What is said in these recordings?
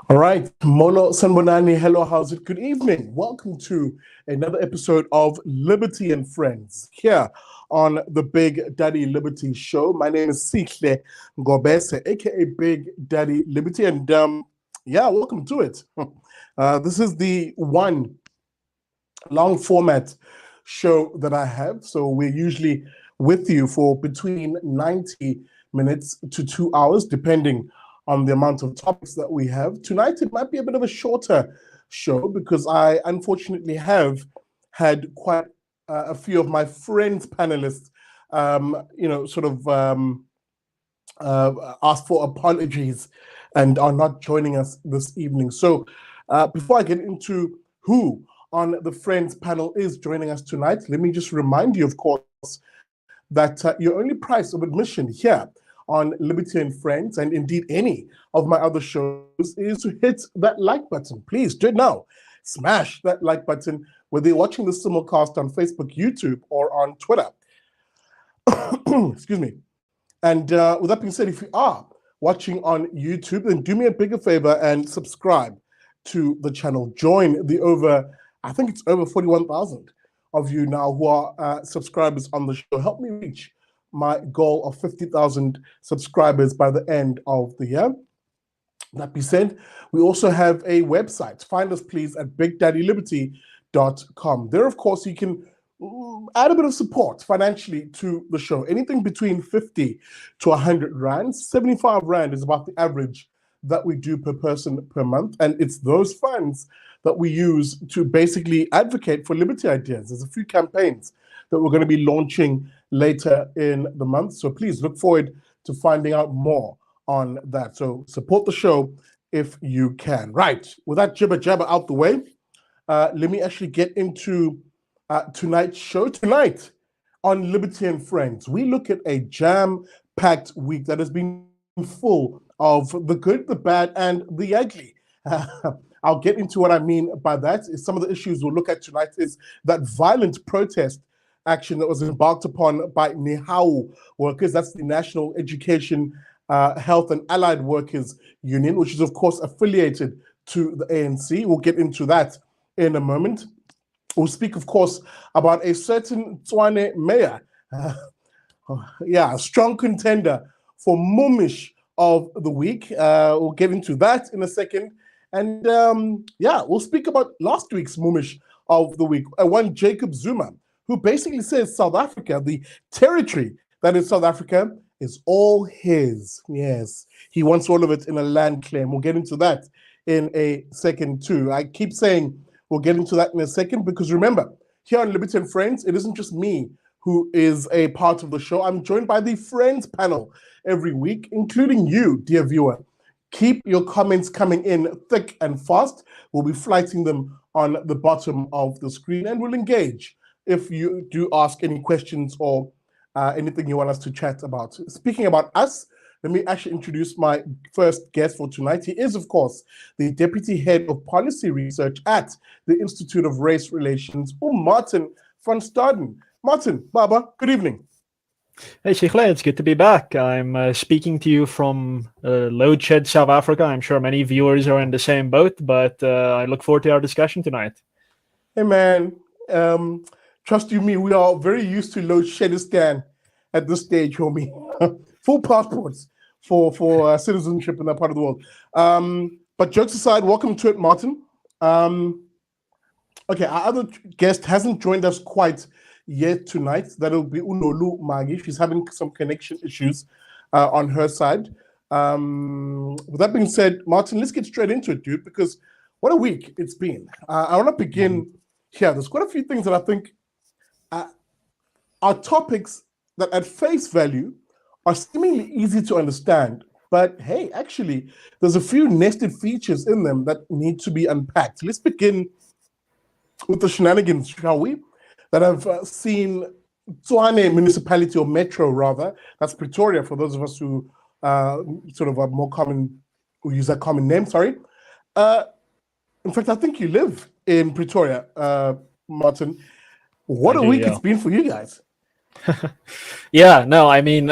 All right, Molo Sanbonani, hello, how's it? Good evening. Welcome to another episode of Liberty and Friends here on the Big Daddy Liberty Show. My name is Sihle Ngobese, aka Big Daddy Liberty, and welcome to it. This is the one long format show that I have. So we're usually with you for between 90 minutes to 2 hours, depending on the amount of topics that we have. Tonight, it might be a bit of a shorter show because I unfortunately have had quite a few of my friends, panelists, ask for apologies and are not joining us this evening. So before I get into who on the Friends panel is joining us tonight, let me just remind you, of course, that your only price of admission here on Liberty and Friends, and indeed any of my other shows, is to hit that like button. Please do it now. Smash that like button, whether you're watching the simulcast on Facebook, YouTube, or on Twitter. Excuse me. And with that being said, if you are watching on YouTube, then do me a bigger favor and subscribe to the channel. Join the I think it's over 41,000 of you now who are subscribers on the show. Help me reach my goal of 50,000 subscribers by the end of the year. That being said, we also have a website. Find us, please, at bigdaddyliberty.com. There, of course, you can add a bit of support financially to the show. Anything between 50 to 100 Rand. 75 Rand is about the average that we do per person per month. And it's those funds that we use to basically advocate for liberty ideas. There's a few campaigns that we're going to be launching later in the month. So please look forward to finding out more on that. So support the show if you can. Right, with that jibber jabber out the way, let me actually get into tonight's show. Tonight on Liberty and Friends, we look at a jam-packed week that has been full of the good, the bad, and the ugly. I'll get into what I mean by that. Some of the issues we'll look at tonight is that violent protest action that was embarked upon by NEHAWU workers. That's the National Education, Health and Allied Workers Union, which is, of course, affiliated to the ANC. We'll get into that in a moment. We'll speak, of course, about a certain Tshwane Mayor. A strong contender for Mumish of the week. We'll get into that in a second. And we'll speak about last week's Mumish of the week. One Jacob Zuma, who basically says South Africa, the territory that is South Africa, is all his. Yes, he wants all of it in a land claim. We'll get into that in a second too. I keep saying we'll get into that in a second because remember, here on Liberty and Friends, it isn't just me who is a part of the show. I'm joined by the Friends panel every week, including you, dear viewer. Keep your comments coming in thick and fast. We'll be flighting them on the bottom of the screen and we'll engage if you do ask any questions or anything you want us to chat about. Speaking about us, let me actually introduce my first guest for tonight. He is, of course, the Deputy Head of Policy Research at the Institute of Race Relations, Martin van Staden. Martin, Baba, good evening. Hey, Shikhle, it's good to be back. I'm speaking to you from load shed South Africa. I'm sure many viewers are in the same boat, but I look forward to our discussion tonight. Hey, man. Trust you me, we are very used to load sheddistan at this stage, homie. Full passports for citizenship in that part of the world. But jokes aside, welcome to it, Martin. Okay, our other guest hasn't joined us quite yet tonight. That'll be Nolu Maki. She's having some connection issues on her side. With that being said, Martin, let's get straight into it, dude, because what a week it's been. I want to begin here. There's quite a few things that I think are topics that at face value are seemingly easy to understand, but hey, actually, there's a few nested features in them that need to be unpacked. Let's begin with the shenanigans, shall we? That I've seen Tshwane municipality, or metro rather, that's Pretoria for those of us who sort of are more common, who use that common name, sorry. In fact, I think you live in Pretoria, Martin. What a week it's been for you guys. Yeah, no, I mean,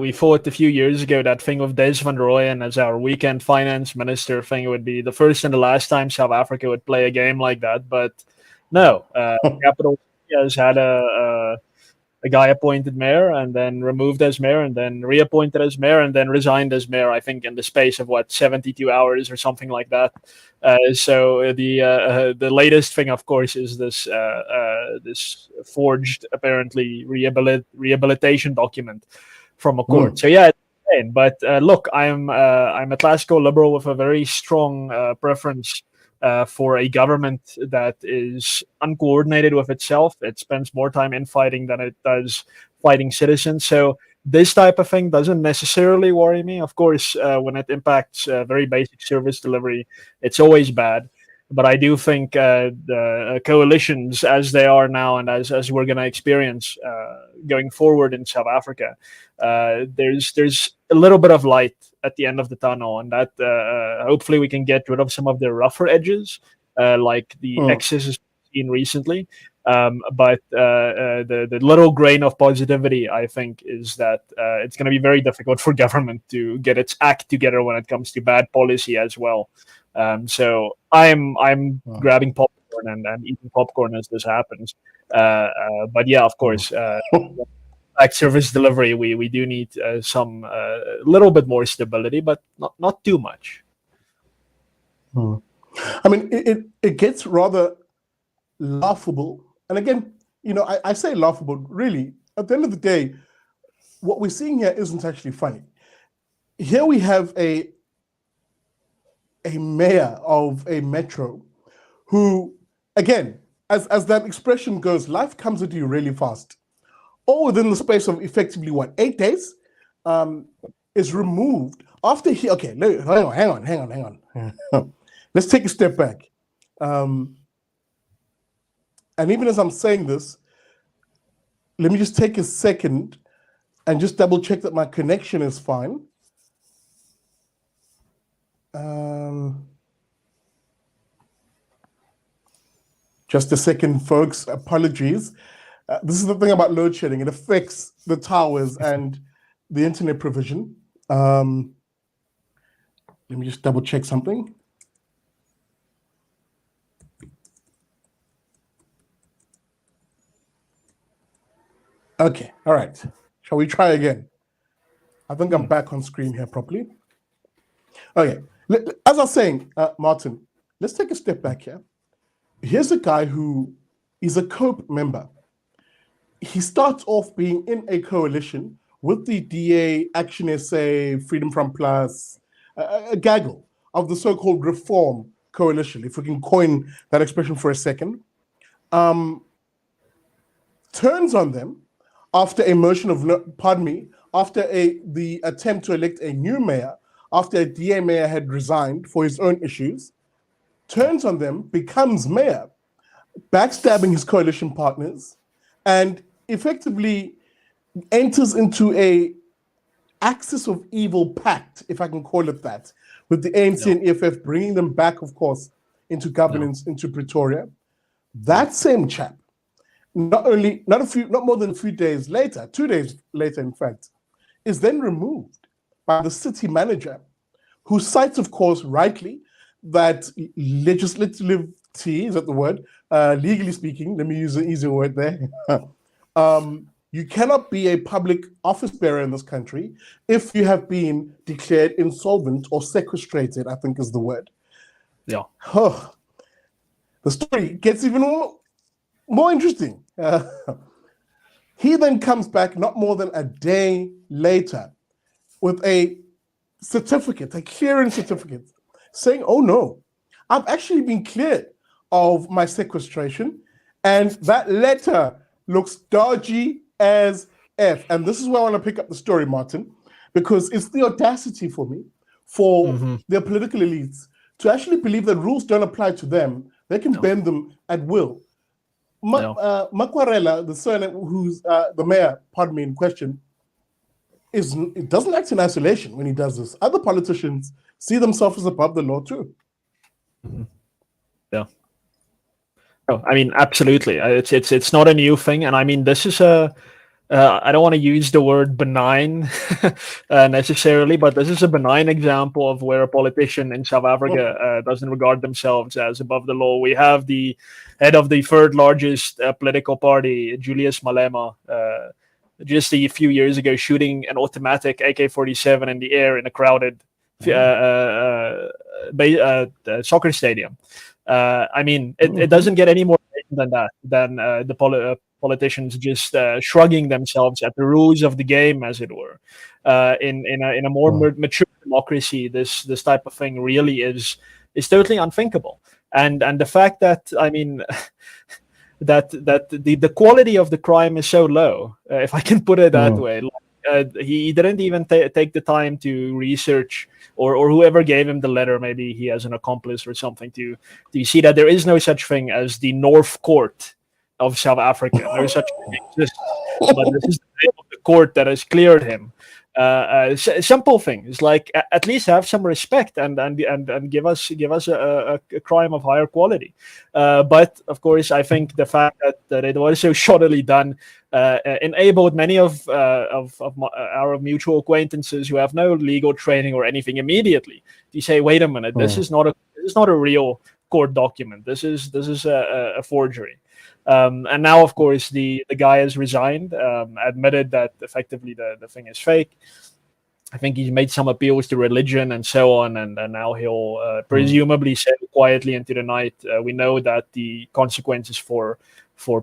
we thought a few years ago that thing with Des van Rooyen as our weekend finance minister thing would be the first and the last time South Africa would play a game like that. But no, Capital City has had a guy appointed mayor and then removed as mayor and then reappointed as mayor and then resigned as mayor, I think, in the space of what, 72 hours or something like that. So the latest thing, of course, is this forged, apparently, rehabilitation document from a court. So yeah, it's insane. But look, I'm a classical liberal with a very strong preference for a government that is uncoordinated with itself. It spends more time infighting than it does fighting citizens. So this type of thing doesn't necessarily worry me. Of course, when it impacts very basic service delivery, it's always bad. But I do think the coalitions, as they are now, and as we're going to experience going forward in South Africa, there's a little bit of light at the end of the tunnel, and that hopefully we can get rid of some of the rougher edges, like the excesses seen recently. But the little grain of positivity, I think, is that it's going to be very difficult for government to get its act together when it comes to bad policy as well. So I'm grabbing popcorn and eating popcorn as this happens. But yeah, of course, like service delivery, we do need some little bit more stability, but not too much. I mean, it gets rather laughable. And again, I say laughable, really, at the end of the day, what we're seeing here isn't actually funny. Here we have a mayor of a metro who, again, as that expression goes, life comes at you really fast. All within the space of effectively, 8 days, is removed after he, okay, hang on. Let's take a step back. And even as I'm saying this, let me just take a second and just double check that my connection is fine. Just a second, folks. Apologies. This is the thing about load shedding. It affects the towers and the internet provision. Let me just double check something. Okay, all right. Shall we try again? I think I'm back on screen here properly. Okay, as I was saying, Martin, let's take a step back here. Here's a guy who is a COPE member. He starts off being in a coalition with the DA, Action SA, Freedom From Plus, a gaggle of the so-called Reform Coalition, if we can coin that expression for a second. Turns on them after a motion of, after the attempt to elect a new mayor, after a DA mayor had resigned for his own issues, turns on them, becomes mayor, backstabbing his coalition partners, and effectively enters into a axis of evil pact, if I can call it that, with the ANC and EFF, bringing them back, of course, into governance, into Pretoria. That same chap, not more than a few days later, 2 days later, in fact, is then removed by the city manager, who cites, of course, rightly, that legislatively, is that the word? Legally speaking, let me use an easier word there. You cannot be a public office bearer in this country if you have been declared insolvent or sequestrated, I think is the word. Yeah. The story gets even more interesting. He then comes back not more than a day later with a certificate, a clearance certificate, saying, oh no, I've actually been cleared of my sequestration, and that letter looks dodgy as F. And this is where I want to pick up the story, Martin, because it's the audacity for me, for their political elites, to actually believe that rules don't apply to them. They can bend them at will. Makwarela, the surname, who's the mayor, in question, it doesn't act in isolation when he does this. Other politicians see themselves as above the law too. Yeah. Oh, I mean, absolutely. It's not a new thing, and I mean, this is I don't want to use the word benign necessarily, but this is a benign example of where a politician in South Africa doesn't regard themselves as above the law. We have the head of the third largest political party, Julius Malema, just a few years ago shooting an automatic AK-47 in the air in a crowded soccer stadium. I mean, it doesn't get any more than that, than the politicians just shrugging themselves at the rules of the game, as it were. In a more mature democracy, this type of thing really is totally unthinkable. And the fact that, I mean, that the quality of the crime is so low, if I can put it that way. He didn't even take the time to research, or whoever gave him the letter, maybe he has an accomplice or something, to see that there is no such thing as the North Court of South Africa. No such thing exists, but this is the name of the court that has cleared him. Simple things like at least have some respect and give us a crime of higher quality. But of course, I think the fact that it was so shoddily done enabled many of our mutual acquaintances who have no legal training or anything immediately to say, "Wait a minute, this is not a real court document. This is a forgery." And now, of course, the guy has resigned, admitted that effectively the thing is fake. I think he's made some appeals to religion and so on, and now he'll presumably sail quietly into the night. We know that the consequences for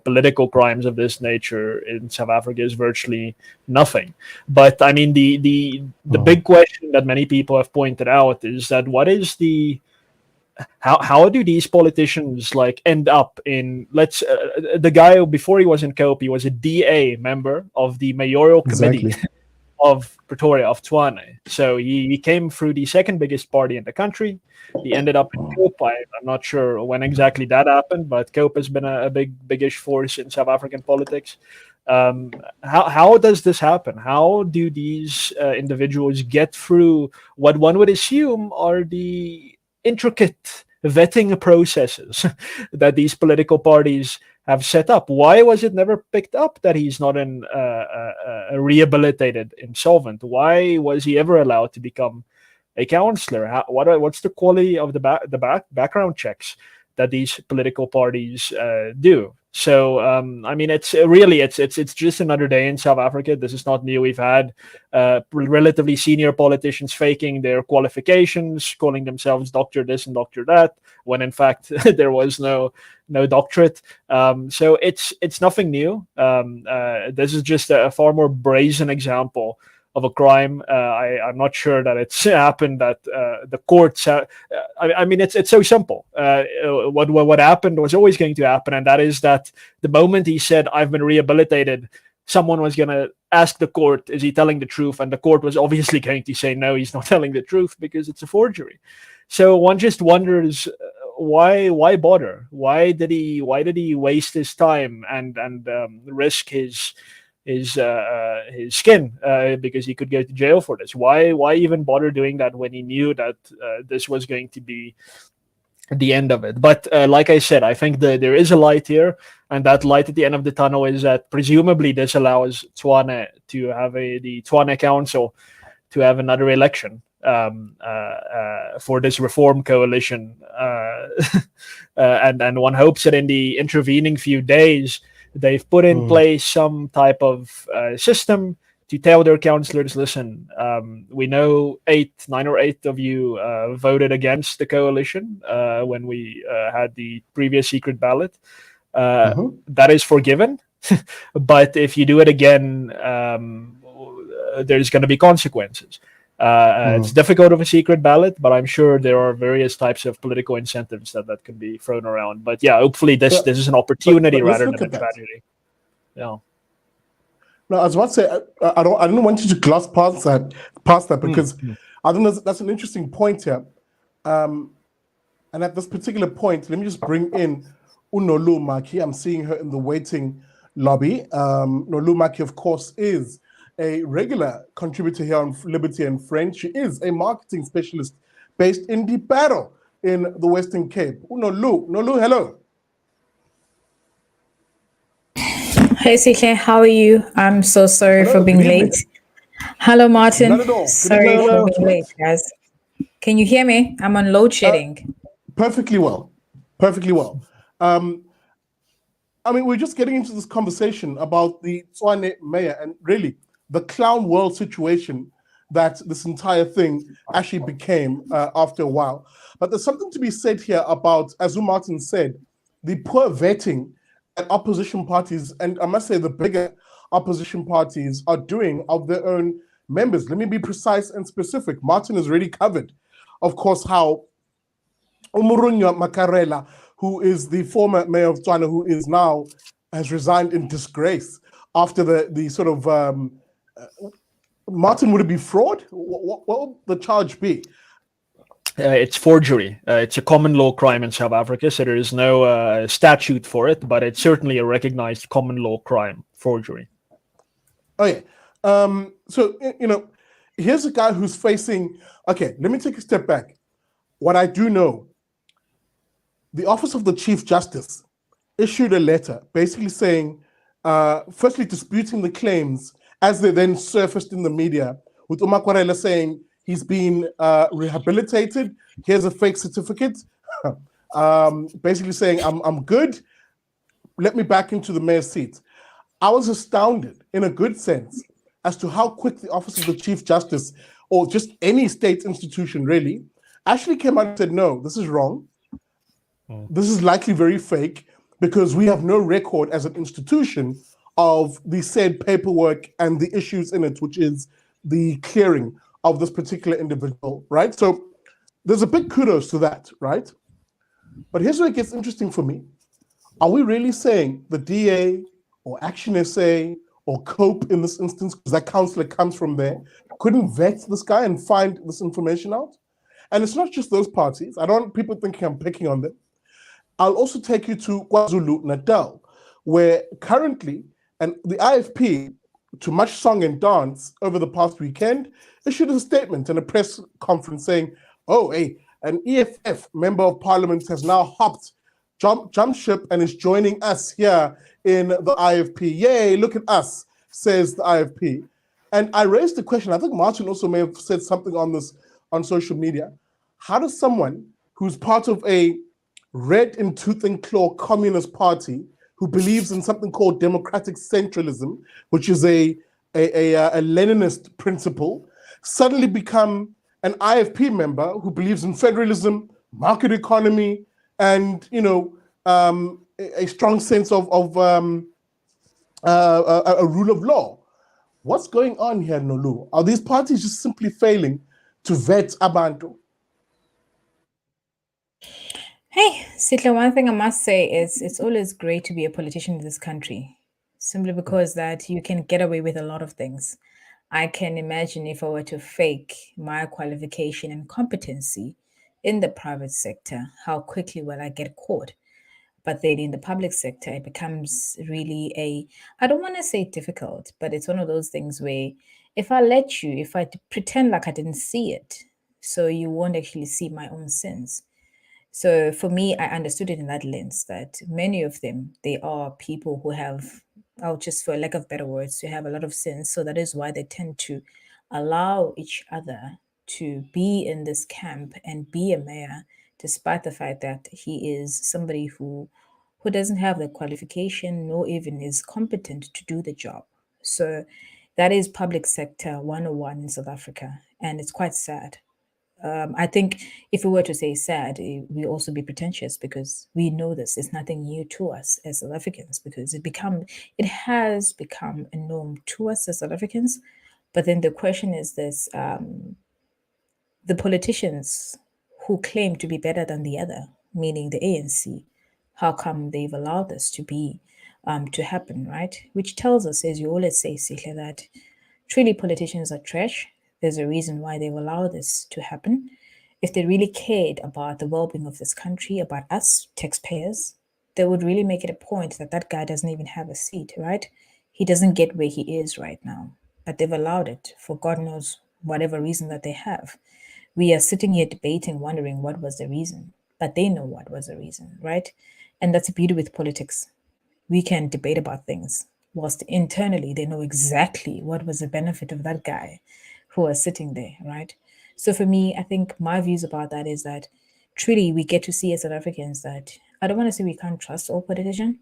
political crimes of this nature in South Africa is virtually nothing. But I mean, the big question that many people have pointed out is that what is how do these politicians like end up in the guy before he was in COPE, he was a DA member of the mayoral committee of Pretoria, of Tshwane. So he came through the second biggest party in the country. He ended up in COPE. I'm not sure when exactly that happened, but COPE has been a biggish force in South African politics. How does this happen? How do these individuals get through what one would assume are the intricate vetting processes that these political parties have set up? Why was it never picked up that he's not a rehabilitated insolvent? Why was he ever allowed to become a councillor? What's the quality of the background checks that these political parties do? So I mean, it's just another day in South Africa. This is not new. We've had relatively senior politicians faking their qualifications, calling themselves doctor this and doctor that, when in fact there was no doctorate. So it's nothing new. This is just a far more brazen example of a crime. I'm not sure that it's happened that the courts. I mean, it's so simple. What happened was always going to happen, and that is that the moment he said, "I've been rehabilitated," someone was going to ask the court, "Is he telling the truth?" And the court was obviously going to say, "No, he's not telling the truth because it's a forgery." So one just wonders why bother? Why did he waste his time and risk his skin because he could go to jail for this? Why even bother doing that when he knew that this was going to be the end of it? But like I said, I think there is a light here, and that light at the end of the tunnel is that presumably this allows Tshwane to have the Tshwane Council to have another election for this reform coalition, and one hopes that in the intervening few days they've put in place some type of system to tell their councillors, "Listen, we know 9 or 8 of you voted against the coalition when we had the previous secret ballot. That is forgiven. But if you do it again, there's going to be consequences." It's difficult of a secret ballot, but I'm sure there are various types of political incentives that can be thrown around. But yeah, hopefully this is an opportunity rather than a tragedy. Yeah. No, I was about to say I don't want you to gloss past that because I think that's an interesting point here. And at this particular point, let me just bring in Nolu Maki. I'm seeing her in the waiting lobby. Nolu Maki, of course, is a regular contributor here on Liberty and French. She is a marketing specialist based in the Battle in the Western Cape. Nolu, hello. Hey CK, how are you? I'm so sorry Hello, for being good evening. late. Hello, Martin. Not at all. Good Sorry evening, for Hello. being late, guys. Can you hear me? I'm on load shedding. Perfectly well. Perfectly well. I mean, we're just getting into this conversation about the Tshwane Mayor and really the clown world situation that this entire thing actually became after a while. But there's something to be said here about, as Martin said, the poor vetting that opposition parties, and I must say the bigger opposition parties, are doing of their own members. Let me be precise and specific. Martin has already covered, of course, how Umurunya Makarela, who is the former mayor of Tshwane, who is now has resigned in disgrace after the sort of Martin, would it be fraud? What would the charge be? It's forgery. It's a common law crime in South Africa, so there is no statute for it, but it's certainly a recognized common law crime, forgery. Okay. So, here's a guy who's facing, okay, let me take a step back. What I do know, the Office of the Chief Justice issued a letter basically saying, firstly, disputing the claims as they then surfaced in the media, with Umakwarela saying he's been rehabilitated. Here's a fake certificate, basically saying, I'm good. Let me back into the mayor's seat. I was astounded, in a good sense, as to how quick the Office of the Chief Justice, or just any state institution really, actually came out and said, no, this is wrong. This is likely very fake because we have no record as an institution of the said paperwork and the issues in it, which is the clearing of this particular individual, right? So there's a big kudos to that, right? But here's where it gets interesting for me. Are we really saying the DA or Action SA or COPE in this instance, because that counselor comes from there, couldn't vet this guy and find this information out? And it's not just those parties. I don't want people thinking I'm picking on them. I'll also take you to KwaZulu-Natal, where currently, and the IFP, to much song and dance over the past weekend, issued a statement and a press conference saying, oh, hey, an EFF member of parliament has now jumped ship and is joining us here in the IFP. Yay, look at us, says the IFP. And I raised the question, I think Martin also may have said something on this on social media. How does someone who's part of a red in tooth and claw communist party who believes in something called democratic centralism, which is a Leninist principle, suddenly become an IFP member who believes in federalism, market economy, and a strong sense of a rule of law? What's going on here, Nolu? Are these parties just simply failing to vet abantu? Hey, Sitla, one thing I must say is it's always great to be a politician in this country, simply because that you can get away with a lot of things. I can imagine if I were to fake my qualification and competency in the private sector, how quickly will I get caught? But then in the public sector, it becomes really I don't want to say difficult, but it's one of those things where if I pretend like I didn't see it, so you won't actually see my own sins. So for me, I understood it in that lens that many of them, they are people who have, I'll just for lack of better words, to have a lot of sins. So that is why they tend to allow each other to be in this camp and be a mayor, despite the fact that he is somebody who doesn't have the qualification nor even is competent to do the job. So that is public sector 101 in South Africa. And it's quite sad. I think if we were to say sad, we also be pretentious because we know this is nothing new to us as South Africans because it has become a norm to us as South Africans. But then the question is this: the politicians who claim to be better than the other, meaning the ANC, how come they've allowed this to happen, right? Which tells us, as you always say, Sihle, that truly politicians are trash. There's a reason why they've allowed this to happen. If they really cared about the well-being of this country, about us taxpayers, they would really make it a point that that guy doesn't even have a seat, right? He doesn't get where he is right now, but they've allowed it for God knows whatever reason that they have. We are sitting here debating, wondering what was the reason, but they know what was the reason, right? And that's the beauty with politics. We can debate about things. whilst internally they know exactly what was the benefit of that guy who was sitting there, right? So for me, I think my views about that is that truly we get to see as South Africans that I don't want to say we can't trust all politicians,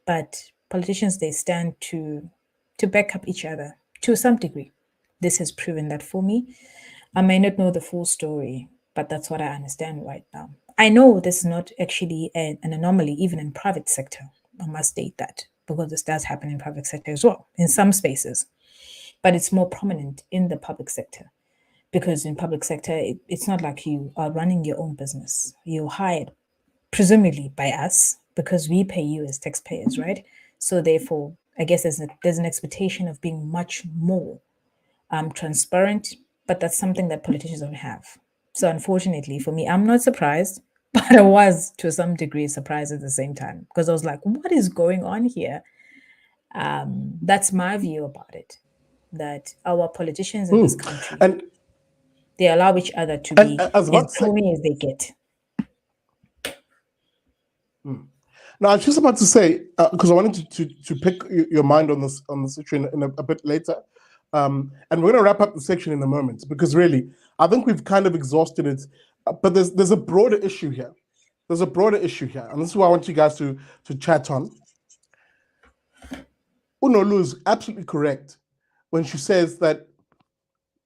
but politicians, they stand to back up each other to some degree. This has proven that for me. I may not know the full story, but that's what I understand right now. I know this is not actually an anomaly even in private sector. I must state that because this does happen in private sector as well in some spaces, but it's more prominent in the public sector because in public sector it's not like you are running your own business. You're hired presumably by us because we pay you as taxpayers, right? So therefore, I guess there's an expectation of being much more transparent, but that's something that politicians don't have. So unfortunately for me, I'm not surprised, but I was to some degree surprised at the same time because I was like, what is going on here? That's my view about it. That our politicians in this country, And they allow each other to and be as as much phony as they get. now, I was just about to say because I wanted to pick your mind on this section in a bit later, and we're going to wrap up the section in a moment because really, I think we've kind of exhausted it. But there's a broader issue here. There's a broader issue here, and this is what I want you guys to chat on. Nolu is absolutely correct when she says that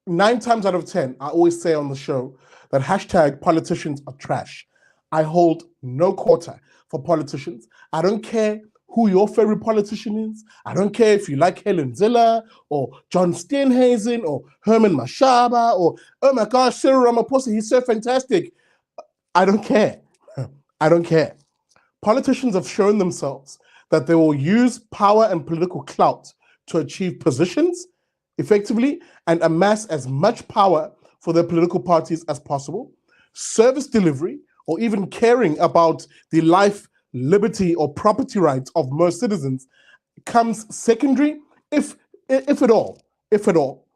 9 times out of 10, I always say on the show that hashtag politicians are trash. I hold no quarter for politicians. I don't care who your favorite politician is. I don't care if you like Helen Ziller or John Steenhuisen or Herman Mashaba or, oh my gosh, Cyril Ramaphosa, he's so fantastic. I don't care. I don't care. Politicians have shown themselves that they will use power and political clout to achieve positions effectively and amass as much power for their political parties as possible. Service delivery, or even caring about the life, liberty, or property rights of most citizens comes secondary, if at all, if at all.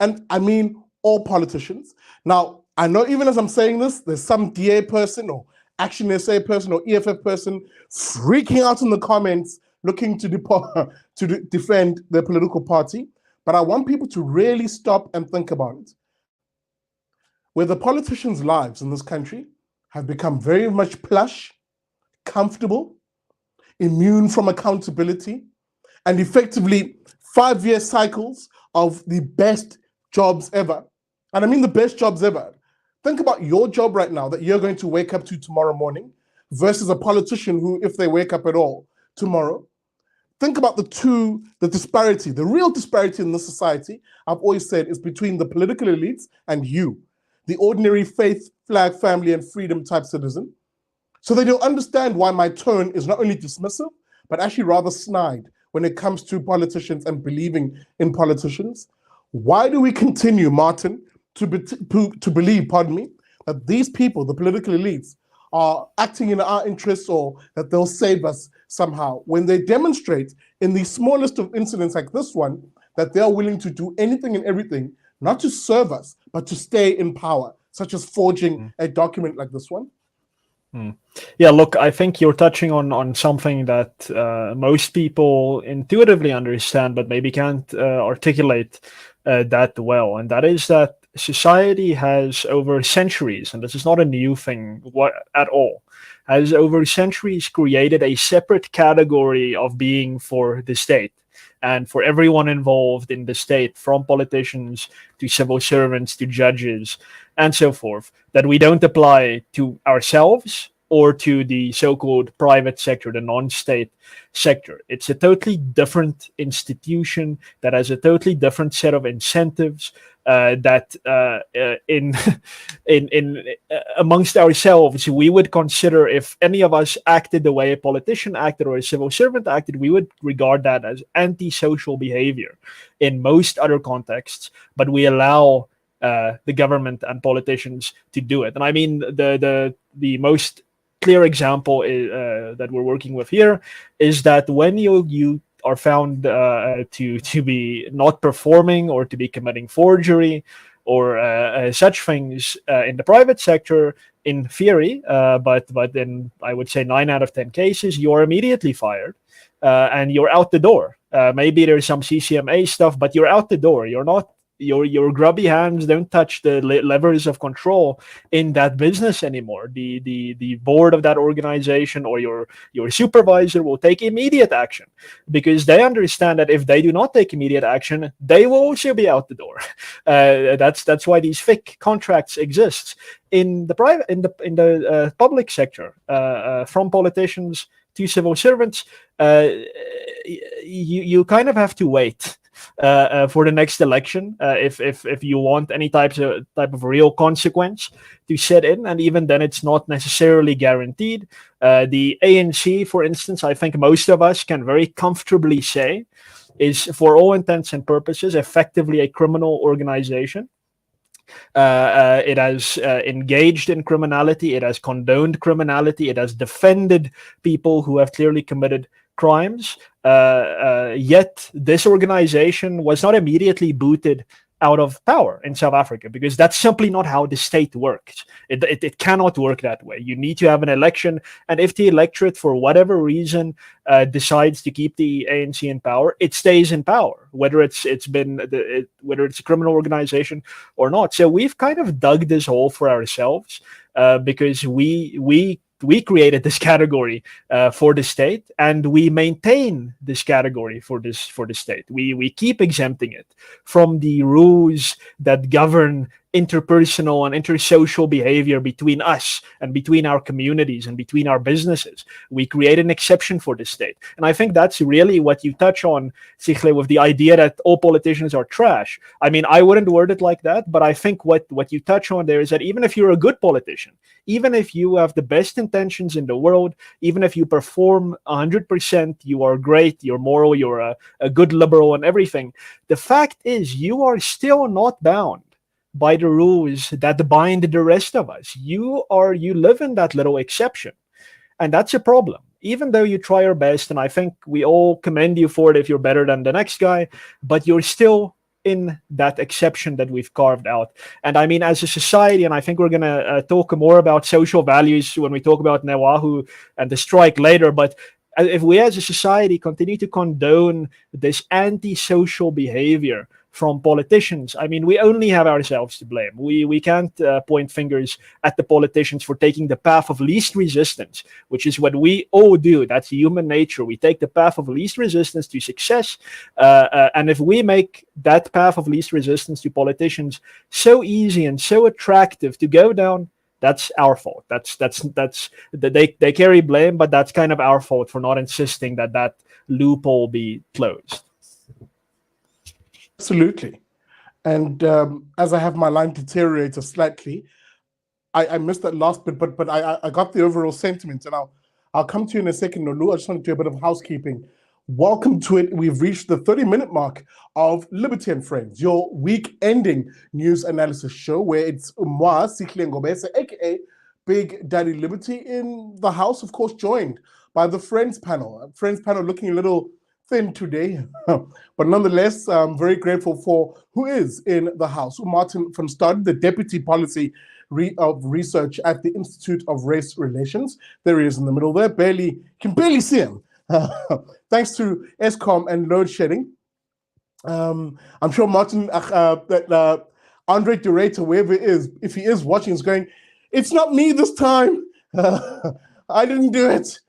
And I mean all politicians. Now, I know even as I'm saying this, there's some DA person or Action SA person or EFF person freaking out in the comments looking to defend their political party. But I want people to really stop and think about it. Where the politicians' lives in this country have become very much plush, comfortable, immune from accountability, and effectively 5-year cycles of the best jobs ever. And I mean the best jobs ever. Think about your job right now that you're going to wake up to tomorrow morning versus a politician who, if they wake up at all tomorrow, think about the disparity, the real disparity in this society, I've always said, is between the political elites and you, the ordinary faith, flag, family, and freedom type citizen. So that you'll understand why my tone is not only dismissive, but actually rather snide when it comes to politicians and believing in politicians. Why do we continue, Martin, to believe, that these people, the political elites, are acting in our interests or that they'll save us somehow, when they demonstrate in the smallest of incidents like this one, that they're willing to do anything and everything, not to serve us, but to stay in power, such as forging a document like this one? Yeah, look, I think you're touching on something that most people intuitively understand, but maybe can't articulate that well. And that is that society has over centuries, and this is not a new thing at all, has over centuries created a separate category of being for the state and for everyone involved in the state, from politicians to civil servants to judges and so forth, that we don't apply to ourselves or to the so-called private sector, the non-state sector. It's a totally different institution that has a totally different set of incentives that in amongst ourselves, we would consider, if any of us acted the way a politician acted or a civil servant acted, we would regard that as antisocial behavior in most other contexts, but we allow the government and politicians to do it. And I mean, the most clear example that we're working with here is that when you are found to be not performing or to be committing forgery or such things in the private sector, in theory, but in, I would say, 9 out of 10 cases, you are immediately fired and you're out the door. Maybe there's some CCMA stuff, but you're out the door. You're not. Your grubby hands don't touch the levers of control in that business anymore. The board of that organization or your supervisor will take immediate action, because they understand that if they do not take immediate action, they will also be out the door. That's why these fake contracts exist in the private, in the public sector, from politicians to civil servants. You kind of have to wait for the next election if you want any type of real consequence to set in, and even then it's not necessarily guaranteed. The ANC, for instance, I think most of us can very comfortably say is, for all intents and purposes, effectively a criminal organization. It has engaged in criminality, it has condoned criminality, it has defended people who have clearly committed crimes. Yet this organization was not immediately booted out of power in South Africa, because that's simply not how the state works. It cannot work that way. You need to have an election, and if the electorate, for whatever reason, decides to keep the ANC in power, it stays in power, whether it's a criminal organization or not. So we've kind of dug this hole for ourselves, because we created this category for the state, and we maintain this category for the state. We keep exempting it from the rules that govern interpersonal and intersocial behavior between us and between our communities and between our businesses. We create an exception for the state. And I think that's really what you touch on, Sindile, with the idea that all politicians are trash. I mean, I wouldn't word it like that, but I think what you touch on there is that even if you're a good politician, even if you have the best intentions in the world, even if you perform 100%, you are great, you're moral, you're a good liberal and everything, the fact is you are still not bound by the rules that bind the rest of us. You live in that little exception, and that's a problem. Even though you try your best, and I think we all commend you for it if you're better than the next guy, but you're still in that exception that we've carved out. And I mean, as a society, and I think we're going to talk more about social values when we talk about NEHAWU and the strike later, but if we as a society continue to condone this antisocial behavior from politicians, I mean, we only have ourselves to blame. We can't point fingers at the politicians for taking the path of least resistance, which is what we all do. That's human nature. We take the path of least resistance to success. And if we make that path of least resistance to politicians so easy and so attractive to go down, that's our fault. They carry blame, but that's kind of our fault for not insisting that loophole be closed. Absolutely. And as I have my line deteriorated slightly, I missed that last bit, but I got the overall sentiment, and I'll come to you in a second, Nolu. I just want to do a bit of housekeeping. Welcome to it. We've reached the 30-minute mark of Liberty and Friends, your week-ending news analysis show, where it's moi, Sindile Vabaza, aka Big Daddy Liberty, in the house, of course, joined by the Friends panel. Friends panel looking a little thin today, but nonetheless, I'm very grateful for who is in the house. Martin from Staden, the Deputy Policy of Research at the Institute of Race Relations. There he is in the middle there. Can barely see him. Thanks to Eskom and load shedding. I'm sure Martin, Andre Durator, wherever he is, if he is watching, is going, it's not me this time. I didn't do it.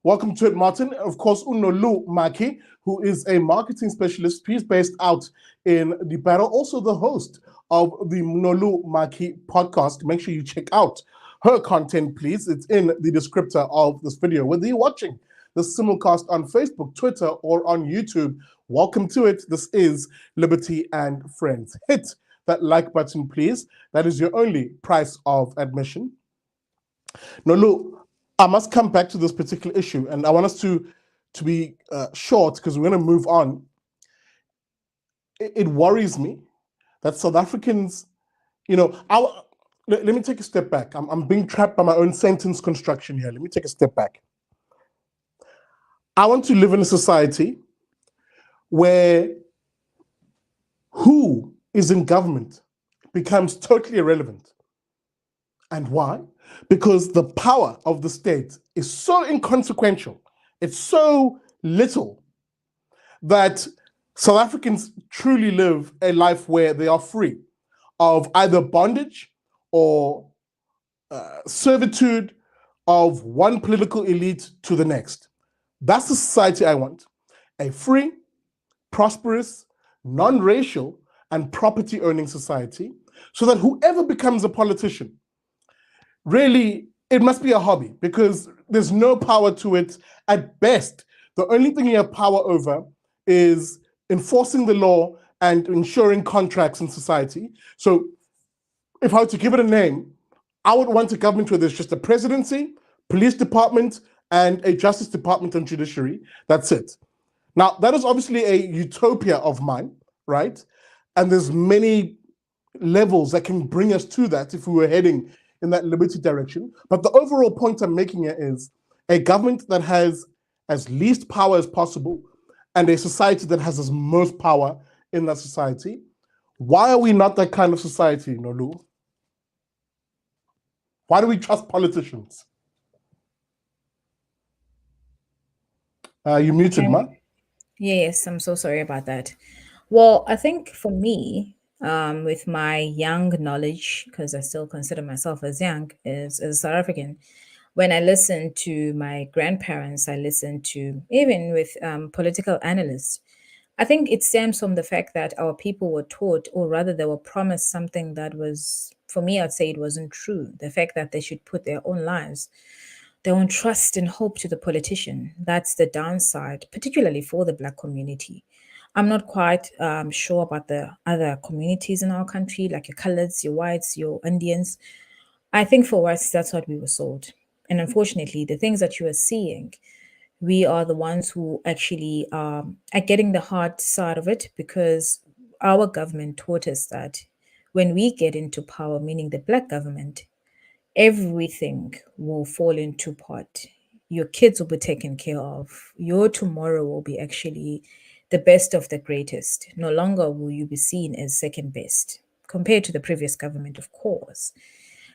Welcome to it, Martin. Of course, Nolu Maki, who is a marketing specialist. He's based out in the battle, also the host of the Nolu Maki podcast. Make sure you check out her content, please. It's in the descriptor of this video. Whether you're watching the simulcast on Facebook, Twitter, or on YouTube, welcome to it. This is Liberty and Friends. Hit that like button, please. That is your only price of admission. Nolu, I must come back to this particular issue, and I want us to be short because we're going to move on. It worries me that South Africans, let me take a step back. I'm being trapped by my own sentence construction here. Let me take a step back. I want to live in a society where who is in government becomes totally irrelevant. And why? Because the power of the state is so inconsequential. It's so little that South Africans truly live a life where they are free of either bondage or servitude of one political elite to the next. That's the society I want. A free, prosperous, non-racial, and property-owning society, so that whoever becomes a politician, really, it must be a hobby, because there's no power to it. At best, the only thing you have power over is enforcing the law and ensuring contracts in society. So if I were to give it a name, I would want a government where there's just a presidency, police department, and a justice department and judiciary. That's it. Now, that is obviously a utopia of mine, right? And there's many levels that can bring us to that if we were heading in that liberty direction. But the overall point I'm making here is a government that has as least power as possible and a society that has as most power in that society. Why are we not that kind of society, Nolu? Why do we trust politicians? You muted, Ma? Yes, I'm so sorry about that. Well, I think for me, with my young knowledge, because I still consider myself as young as a South African, when I listen to my grandparents, I listen to even with political analysts, I think it stems from the fact that our people were taught, or rather, they were promised something that was, for me, I'd say it wasn't true. The fact that they should put their own lives, their own trust and hope to the politician. That's the downside, particularly for the Black community. I'm not quite sure about the other communities in our country, like your coloreds, your whites, your Indians. I think for us, that's what we were sold. And unfortunately, the things that you are seeing, we are the ones who actually are getting the hard side of it, because our government taught us that when we get into power, meaning the Black government, everything will fall into pot. Your kids will be taken care of. Your tomorrow will be actually the best of the greatest. No longer will you be seen as second best compared to the previous government, of course.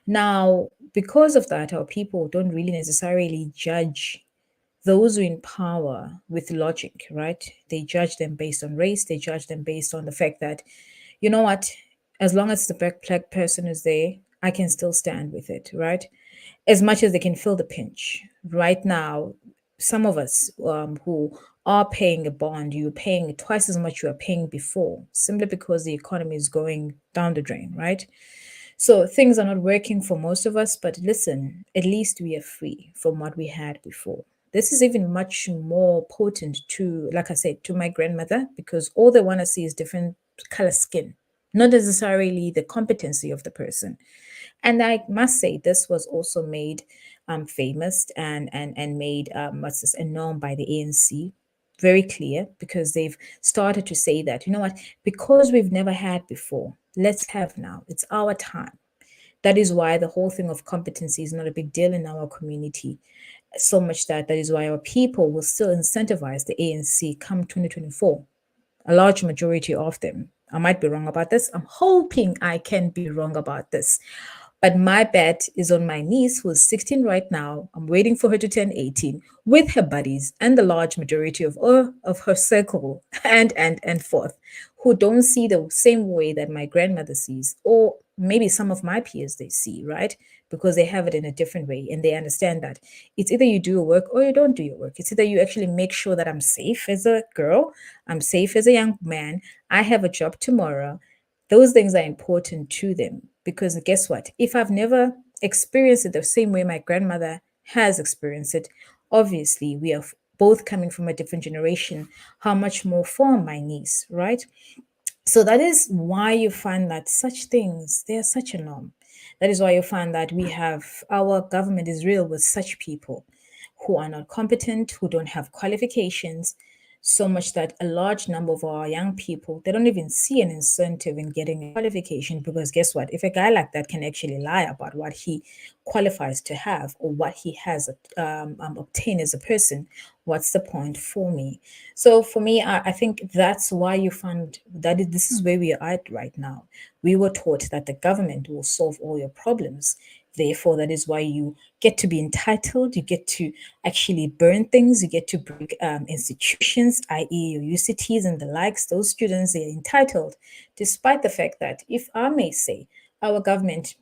Now, because of that, our people don't really necessarily judge those who in power with logic, right? They judge them based on race. They judge them based on the fact that, you know what, as long as the black person is there, I can still stand with it, right? As much as they can feel the pinch. Right now, some of us who are paying a bond, you're paying twice as much you are paying before, simply because the economy is going down the drain, right? So things are not working for most of us, but listen, at least we are free from what we had before. This is even much more potent to, like I said, to my grandmother, because all they want to see is different color skin, not necessarily the competency of the person. And I must say, this was also made famous and made what's this, and known by the ANC. Very clear, because they've started to say that, you know what, because we've never had before, let's have now. It's our time. That is why the whole thing of competency is not a big deal in our community. So much that is why our people will still incentivize the ANC come 2024. A large majority of them. I might be wrong about this. I'm hoping I can be wrong about this. But my bet is on my niece, who's 16 right now. I'm waiting for her to turn 18 with her buddies and the large majority of her circle and forth, who don't see the same way that my grandmother sees, or maybe some of my peers they see, right? Because they have it in a different way and they understand that it's either you do your work or you don't do your work. It's either you actually make sure that I'm safe as a girl, I'm safe as a young man, I have a job tomorrow. Those things are important to them, because guess what? If I've never experienced it the same way my grandmother has experienced it, obviously we are both coming from a different generation. How much more for my niece, right? So that is why you find that such things, they are such a norm. That is why you find that we have, our government is real with such people who are not competent, who don't have qualifications, so much that a large number of our young people, they don't even see an incentive in getting a qualification, because guess what? If a guy like that can actually lie about what he qualifies to have or what he has obtained as a person, what's the point for me? So for me, I think that's why you find that this is where we are at right now. We were taught that the government will solve all your problems. Therefore, that is why you get to be entitled, you get to actually burn things, you get to break institutions, i.e. your UCTs and the likes. Those students, they are entitled, despite the fact that, if I may say, our government,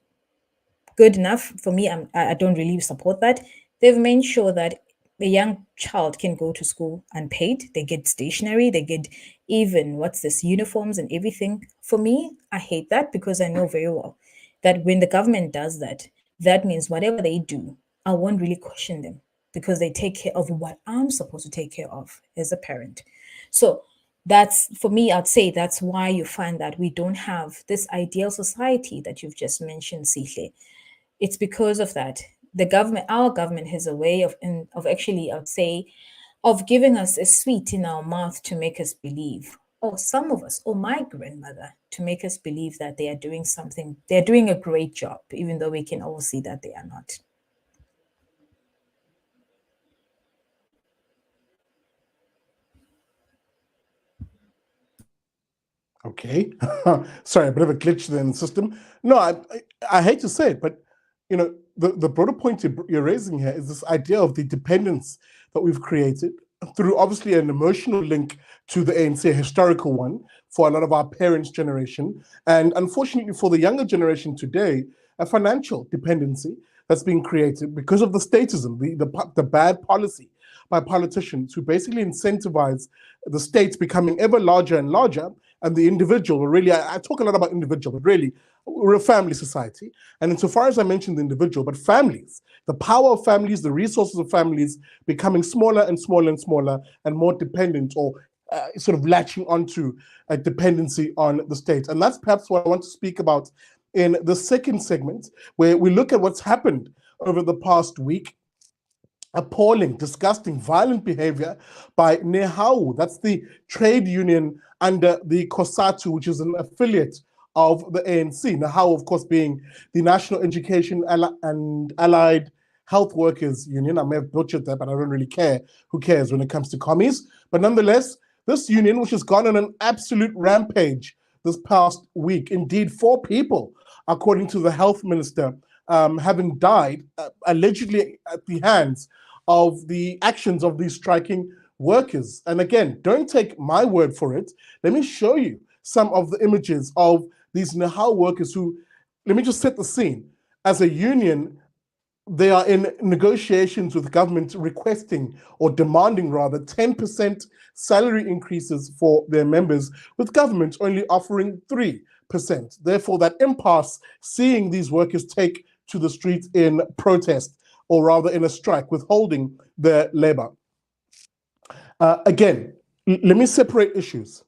good enough for me, I don't really support that. They've made sure that a young child can go to school unpaid. They get stationery, they get even uniforms and everything. For me, I hate that, because I know very well that when the government does that, that means whatever they do, I won't really question them, because they take care of what I'm supposed to take care of as a parent. So that's, for me, I'd say that's why you find that we don't have this ideal society that you've just mentioned, Sihle. It's because of that. The government, our government, has a way of actually, I would say, of giving us a sweet in our mouth to make us believe, or some of us, or my grandmother, to make us believe that they are doing something, they're doing a great job, even though we can all see that they are not. Okay. Sorry, a bit of a glitch there in the system. No, I hate to say it, but the broader point you're raising here is this idea of the dependence that we've created through, obviously, an emotional link to the ANC, a historical one for a lot of our parents' generation, and unfortunately for the younger generation today, a financial dependency that's being created because of the statism, the bad policy by politicians who basically incentivize the states becoming ever larger and larger, and the individual, really, I talk a lot about individual, but really, we're a family society. And insofar as I mentioned the individual, but families, the power of families, the resources of families becoming smaller and smaller and smaller, and more dependent, or sort of latching onto a dependency on the state. And that's perhaps what I want to speak about in the second segment, where we look at what's happened over the past week. Appalling, disgusting, violent behavior by NEHAWU. That's the trade union under the COSATU, which is an affiliate of the ANC. NEHAWU, of course, being the National Education and Allied Health Workers Union. I may have butchered that, but I don't really care. Who cares when it comes to commies? But nonetheless, this union, which has gone on an absolute rampage this past week, indeed 4 people, according to the health minister, having died allegedly at the hands of the actions of these striking workers. And again, don't take my word for it. Let me show you some of the images of these NEHAWU workers who, let me just set the scene. As a union, they are in negotiations with government requesting, or demanding rather, 10% salary increases for their members, with government only offering 3%. Therefore, that impasse, seeing these workers take to the streets in protest, or rather in a strike, withholding their labor. Again, let me separate issues.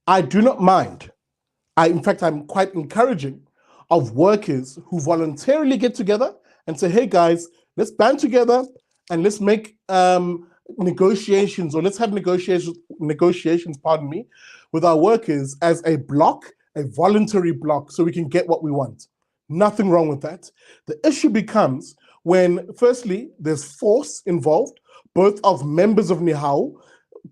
I do not mind. In fact, I'm quite encouraging of workers who voluntarily get together and say, hey guys, let's band together and let's make negotiations, or let's have negotiations, pardon me, with our workers as a block, a voluntary block, so we can get what we want. Nothing wrong with that. The issue becomes when, firstly, there's force involved, both of members of NEHAWU,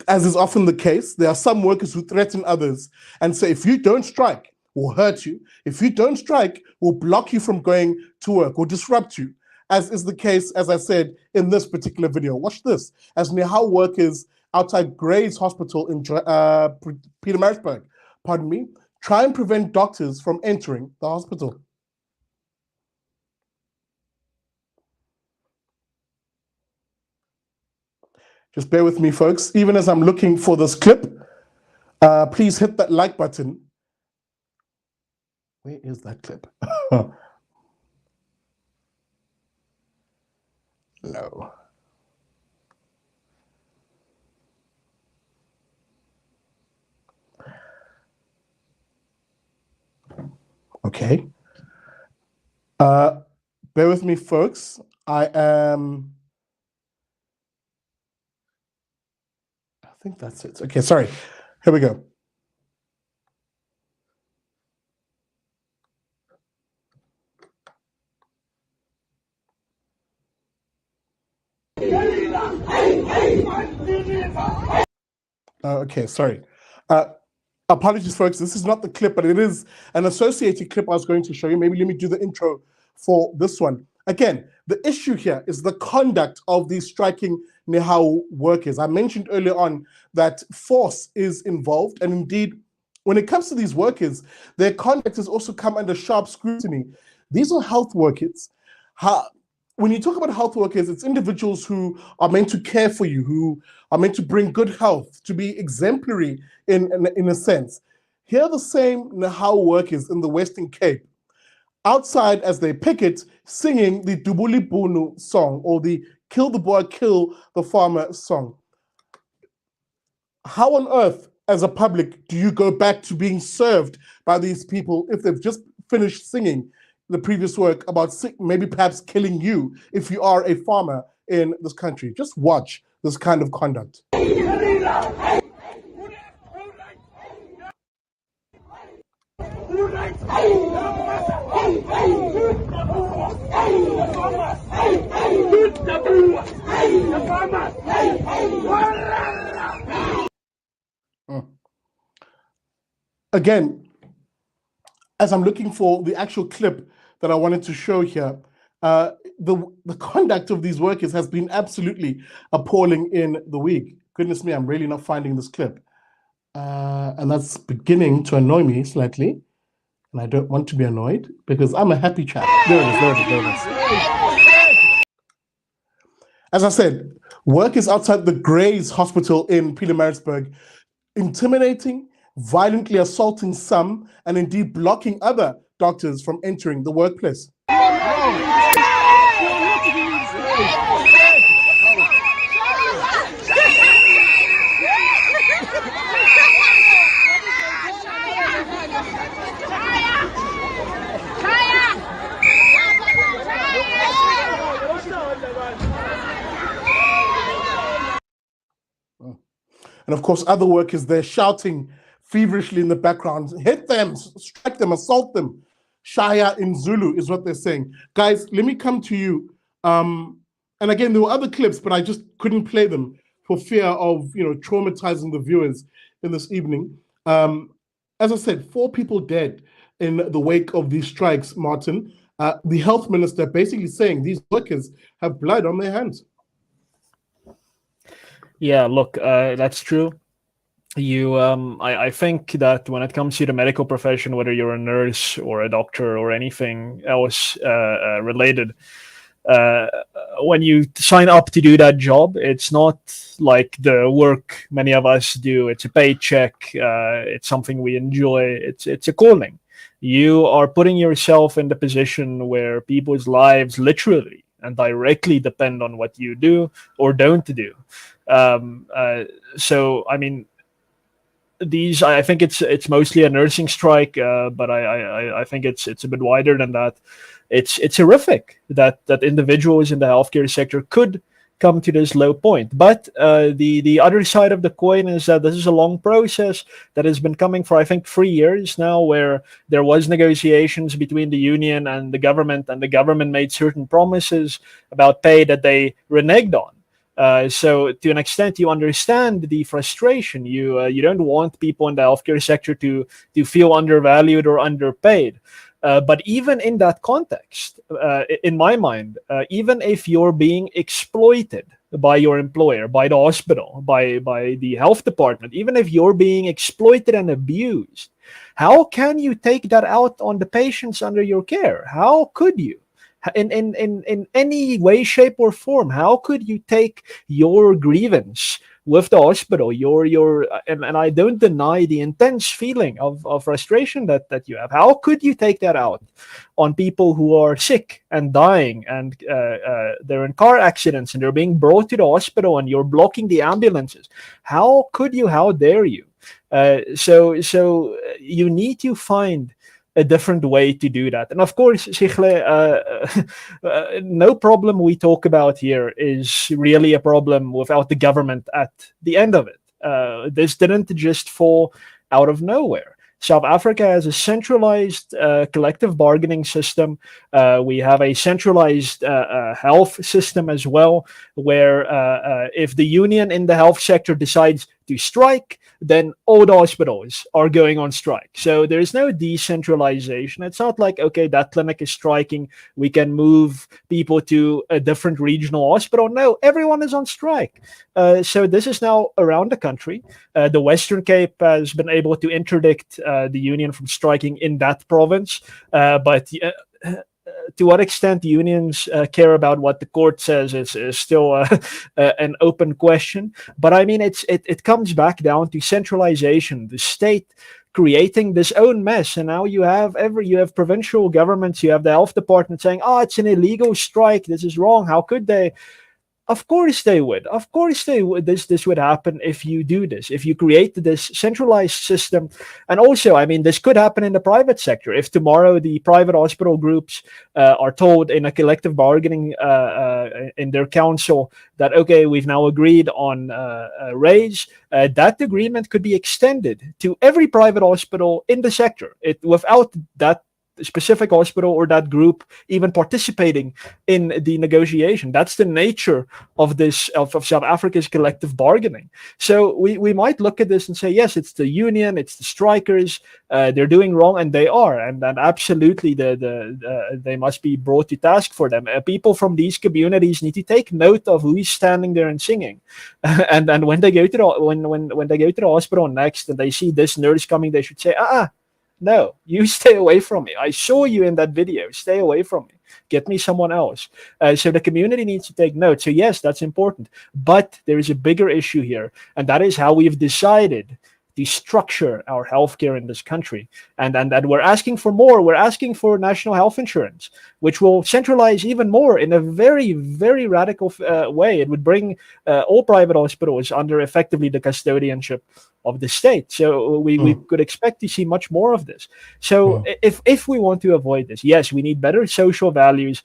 as is often the case. There are some workers who threaten others and say, if you don't strike, we'll hurt you. If you don't strike, we'll block you from going to work or disrupt you, as is the case, as I said, in this particular video. Watch this. As NEHAWU workers outside Gray's Hospital in Pietermaritzburg, pardon me, try and prevent doctors from entering the hospital. Just bear with me, folks. Even as I'm looking for this clip, please hit that like button. Where is that clip? No. Okay. Bear with me, folks. I think that's it. Okay, sorry. Here we go. Okay, sorry. Apologies, folks. This is not the clip, but it is an associated clip I was going to show you. Maybe let me do the intro for this one. Again, the issue here is the conduct of these striking NEHAWU workers. I mentioned earlier on that force is involved, and indeed, when it comes to these workers, their conduct has also come under sharp scrutiny. These are health workers. When you talk about health workers, it's individuals who are meant to care for you, who are meant to bring good health, to be exemplary in a sense. Here are the same NEHAWU workers in the Western Cape, outside as they picket, singing the Dubuli Bunu song, or the Kill the Boy, Kill the Farmer song. How on earth, as a public, do you go back to being served by these people if they've just finished singing the previous work about maybe perhaps killing you if you are a farmer in this country? Just watch this kind of conduct. Again, as I'm looking for the actual clip that I wanted to show here, the conduct of these workers has been absolutely appalling in the week. Goodness me, I'm really not finding this clip. And that's beginning to annoy me slightly. And I don't want to be annoyed because I'm a happy chap. There it is. As I said, workers outside the Grays Hospital in Pietermaritzburg intimidating, violently assaulting some, and indeed blocking other doctors from entering the workplace. And of course, other workers, they're shouting feverishly in the background, hit them, strike them, assault them. Shaya in Zulu is what they're saying. Guys, let me come to you. And again, there were other clips, but I just couldn't play them for fear of, traumatizing the viewers in this evening. As I said, 4 people dead in the wake of these strikes, Martin. The health minister basically saying these workers have blood on their hands. Yeah, look, that's true. I think that when it comes to the medical profession, whether you're a nurse or a doctor or anything else related, when you sign up to do that job, it's not like the work many of us do. It's a paycheck. It's something we enjoy. It's a calling. You are putting yourself in the position where people's lives literally and directly depend on what you do or don't do. So, I mean, I think it's mostly a nursing strike, but I think it's a bit wider than that. It's horrific that individuals in the healthcare sector could come to this low point. But the other side of the coin is that this is a long process that has been coming for, I think, 3 years now, where there was negotiations between the union and the government made certain promises about pay that they reneged on. So to an extent, you understand the frustration. You don't want people in the healthcare sector to feel undervalued or underpaid. But even in that context, in my mind, even if you're being exploited by your employer, by the hospital, by the health department, even if you're being exploited and abused, how can you take that out on the patients under your care? How could you? In any way, shape, or form, how could you take your grievance with the hospital, and I don't deny the intense feeling of frustration that you have. How could you take that out on people who are sick and dying, and they're in car accidents and they're being brought to the hospital and you're blocking the ambulances? How could you? How dare you? So you need to find a different way to do that. And of course, Sigle, no problem we talk about here is really a problem without the government at the end of it. This didn't just fall out of nowhere. South Africa has a centralized collective bargaining system. We have a centralized health system as well, where if the union in the health sector decides to strike, then all the hospitals are going on strike. So there is no decentralization. It's not like, okay, that clinic is striking, we can move people to a different regional hospital. No, everyone is on strike. So this is now around the country. The Western Cape has been able to interdict the union from striking in that province, but to what extent the unions care about what the court says is still an open question. But I mean, it comes back down to centralization, the state creating this own mess, and now you have provincial governments, you have the health department saying, "Oh, it's an illegal strike. This is wrong. How could they?" Of course they would. Of course they would. This would happen if you do this. If you create this centralized system, and also, I mean, this could happen in the private sector. If tomorrow the private hospital groups are told in a collective bargaining in their council that, okay, we've now agreed on a raise, that agreement could be extended to every private hospital in the sector. Without that specific hospital or that group even participating in the negotiation. That's the nature of this of South Africa's collective bargaining. So we might look at this and say, yes, it's the union, it's the strikers, they're doing wrong, and they are, and absolutely they must be brought to task for them. People from these communities need to take note of who is standing there and singing, and when they go to when they go to the hospital next and they see this nurse coming, they should say, no, you stay away from me. I saw you in that video. Stay away from me. Get me someone else. So the community needs to take note. So yes, that's important. But there is a bigger issue here, and that is how we've decided to structure our healthcare in this country. And we're asking for more. We're asking for national health insurance, which will centralize even more in a very, very radical way. It would bring all private hospitals under effectively the custodianship of the state. So we could expect to see much more of this. So if we want to avoid this, yes, we need better social values.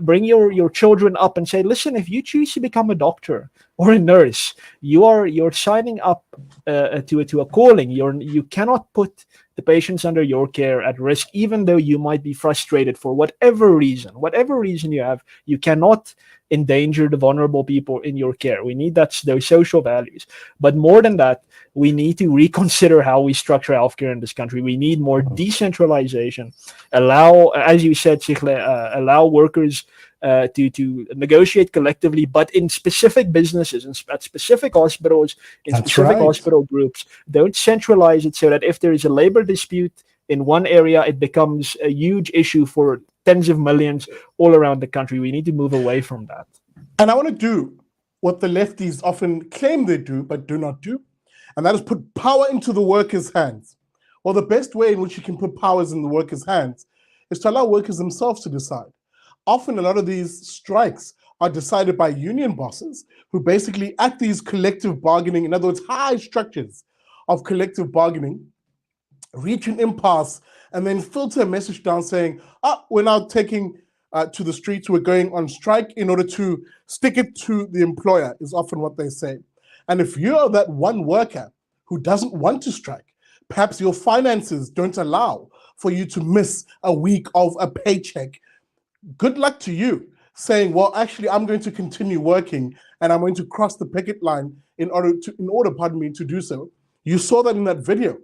Bring your children up and say, listen, if you choose to become a doctor or a nurse, you're signing up to a calling. You cannot put the patients under your care at risk, even though you might be frustrated for whatever reason you have. You cannot endanger the vulnerable people in your care. We need those social values. But more than that, we need to reconsider how we structure healthcare in this country. We need more decentralization. Allow, as you said, Sindile, allow workers to negotiate collectively, but in specific businesses, at specific hospitals, in specific hospital groups. Don't centralize it so that if there is a labor dispute in one area, it becomes a huge issue for tens of millions all around the country. We need to move away from that. And I want to do what the lefties often claim they do, but do not do, and that is put power into the workers' hands. Well, the best way in which you can put powers in the workers' hands is to allow workers themselves to decide. Often, a lot of these strikes are decided by union bosses who basically, at these collective bargaining, in other words, high structures of collective bargaining, reach an impasse and then filter a message down saying, we're now taking to the streets, we're going on strike in order to stick it to the employer, is often what they say. And if you're that one worker who doesn't want to strike, perhaps your finances don't allow for you to miss a week of a paycheck, good luck to you saying, well, actually, I'm going to continue working and I'm going to cross the picket line in order, to do so. You saw that in that video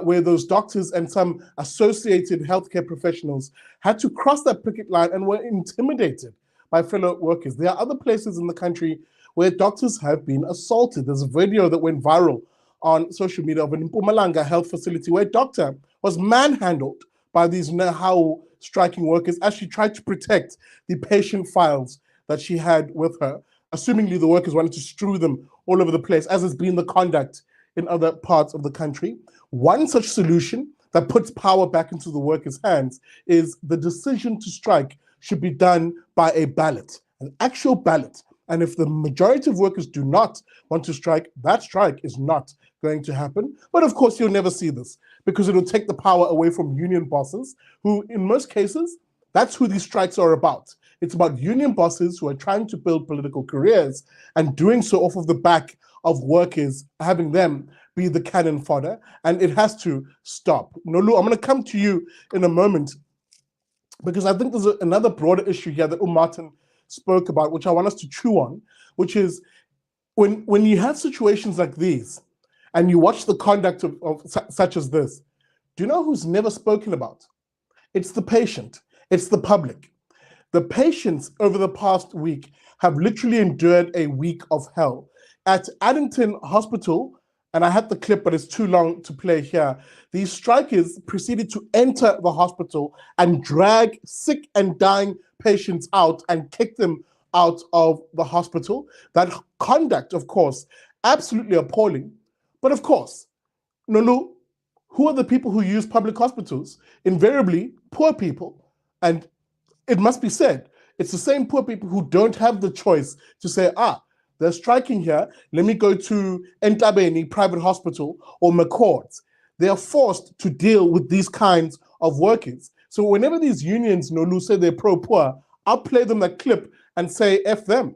where those doctors and some associated healthcare professionals had to cross that picket line and were intimidated by fellow workers. There are other places in the country where doctors have been assaulted. There's a video that went viral on social media of an Mpumalanga health facility where a doctor was manhandled by these NEHAWU striking workers as she tried to protect the patient files that she had with her. Assumingly, the workers wanted to strew them all over the place, as has been the conduct in other parts of the country. One such solution that puts power back into the workers' hands is the decision to strike should be done by a ballot, an actual ballot. And if the majority of workers do not want to strike, that strike is not going to happen. But of course, you'll never see this because it will take the power away from union bosses who, in most cases, that's who these strikes are about. It's about union bosses who are trying to build political careers and doing so off of the back of workers, having them be the cannon fodder, and it has to stop. Nolu, I'm going to come to you in a moment because I think there's another broader issue here that Martin spoke about, which I want us to chew on, which is when you have situations like these, and you watch the conduct of such as this, do you know who's never spoken about? It's the patient. It's the public. The patients over the past week have literally endured a week of hell. At Addington Hospital, and I had the clip, but it's too long to play here, these strikers proceeded to enter the hospital and drag sick and dying patients out and kick them out of the hospital. That conduct, of course, absolutely appalling. But of course, Nolu, who are the people who use public hospitals? Invariably, poor people. And it must be said, it's the same poor people who don't have the choice to say, they're striking here, let me go to Ntabeni private hospital or McCord's. They are forced to deal with these kinds of workers. So whenever these unions, Nolu, say they're pro-poor, I'll play them that clip and say, F them.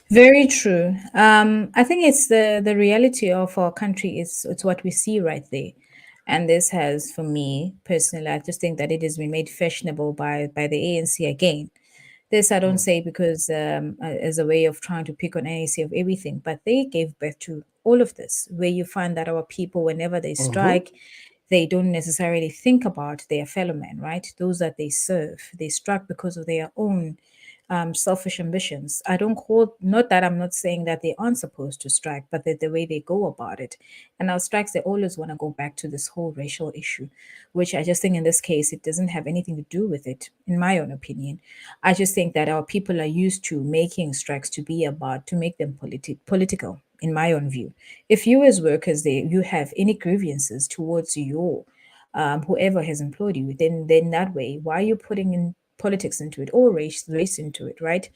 Very true. I think it's the reality of our country. It's what we see right there. And this has, for me personally, I just think that it has been made fashionable by the ANC again. This I don't say because as a way of trying to pick on ANC of everything, but they gave birth to all of this, where you find that our people, whenever they strike, they don't necessarily think about their fellow men, right? Those that they serve. They strike because of their own selfish ambitions. I don't call, not that I'm not saying that they aren't supposed to strike, but the way they go about it. And our strikes, they always want to go back to this whole racial issue, which I just think in this case, it doesn't have anything to do with it, in my own opinion. I just think that our people are used to making strikes to be about, to make them political, in my own view. If you as workers, you have any grievances towards your whoever has employed you, then that way, why are you putting in politics into it or race into it, right?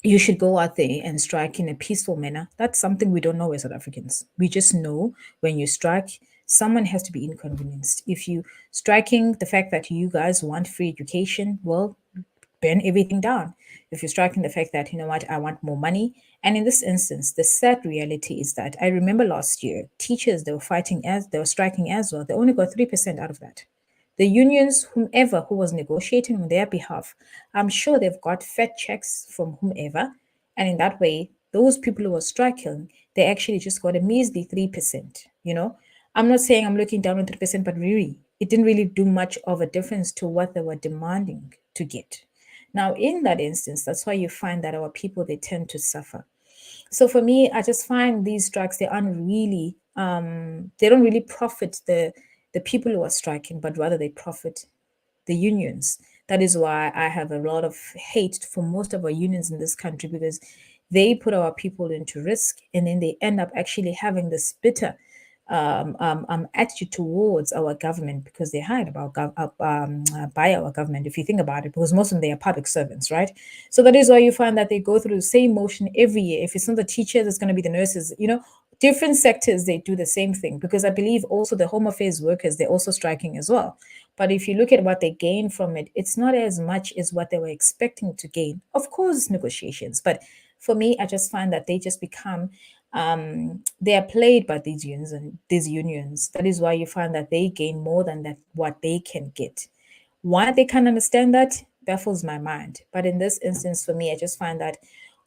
You should go out there and strike in a peaceful manner. That's something we don't know as South Africans. We just know when you strike, someone has to be inconvenienced. If you striking the fact that you guys want free education, well, burn everything down. If you're striking the fact that, you know what, I want more money. And in this instance, the sad reality is that I remember last year, teachers, they were striking as well. They only got 3% out of that. The unions, whomever who was negotiating on their behalf, I'm sure they've got fat checks from whomever. And in that way, those people who were striking, they actually just got a measly 3%. You know, I'm not saying I'm looking down on 3%, but really, it didn't really do much of a difference to what they were demanding to get. Now, in that instance, that's why you find that our people, they tend to suffer. So for me, I just find these strikes, they aren't really, they don't really profit the people who are striking, but rather they profit the unions. That is why I have a lot of hate for most of our unions in this country, because they put our people into risk, and then they end up actually having this bitter attitude towards our government, because they're hired by our government, if you think about it, because most of them, they are public servants, right? So that is why you find that they go through the same motion every year. If it's not the teachers, it's going to be the nurses, you know. Different sectors, they do the same thing, because I believe also the home affairs workers, they're also striking as well. But if you look at what they gain from it, it's not as much as what they were expecting to gain. Of course, negotiations. But for me, I just find that they just become, they are played by these unions. That is why you find that they gain more than that what they can get. Why they can't understand that baffles my mind. But in this instance, for me, I just find that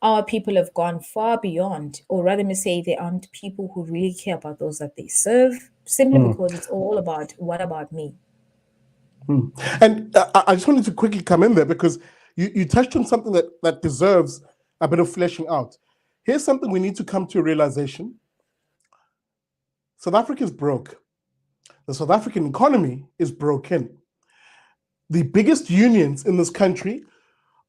our people have gone far beyond, or rather me say, they aren't people who really care about those that they serve, simply because it's all about, what about me? And I just wanted to quickly come in there, because you touched on something that deserves a bit of fleshing out. Here's something we need to come to a realization. South Africa is broke. The South African economy is broken. The biggest unions in this country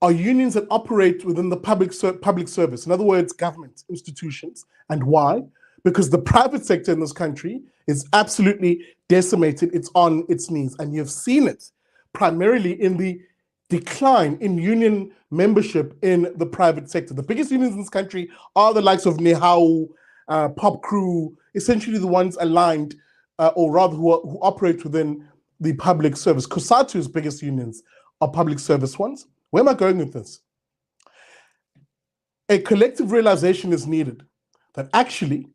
are unions that operate within the public service. In other words, government institutions. And why? Because the private sector in this country is absolutely decimated. It's on its knees. And you've seen it primarily in the decline in union membership in the private sector. The biggest unions in this country are the likes of NEHAWU, Pop Crew, essentially the ones aligned, or rather who operate within the public service. COSATU's biggest unions are public service ones. Where am I going with this? A collective realization is needed that actually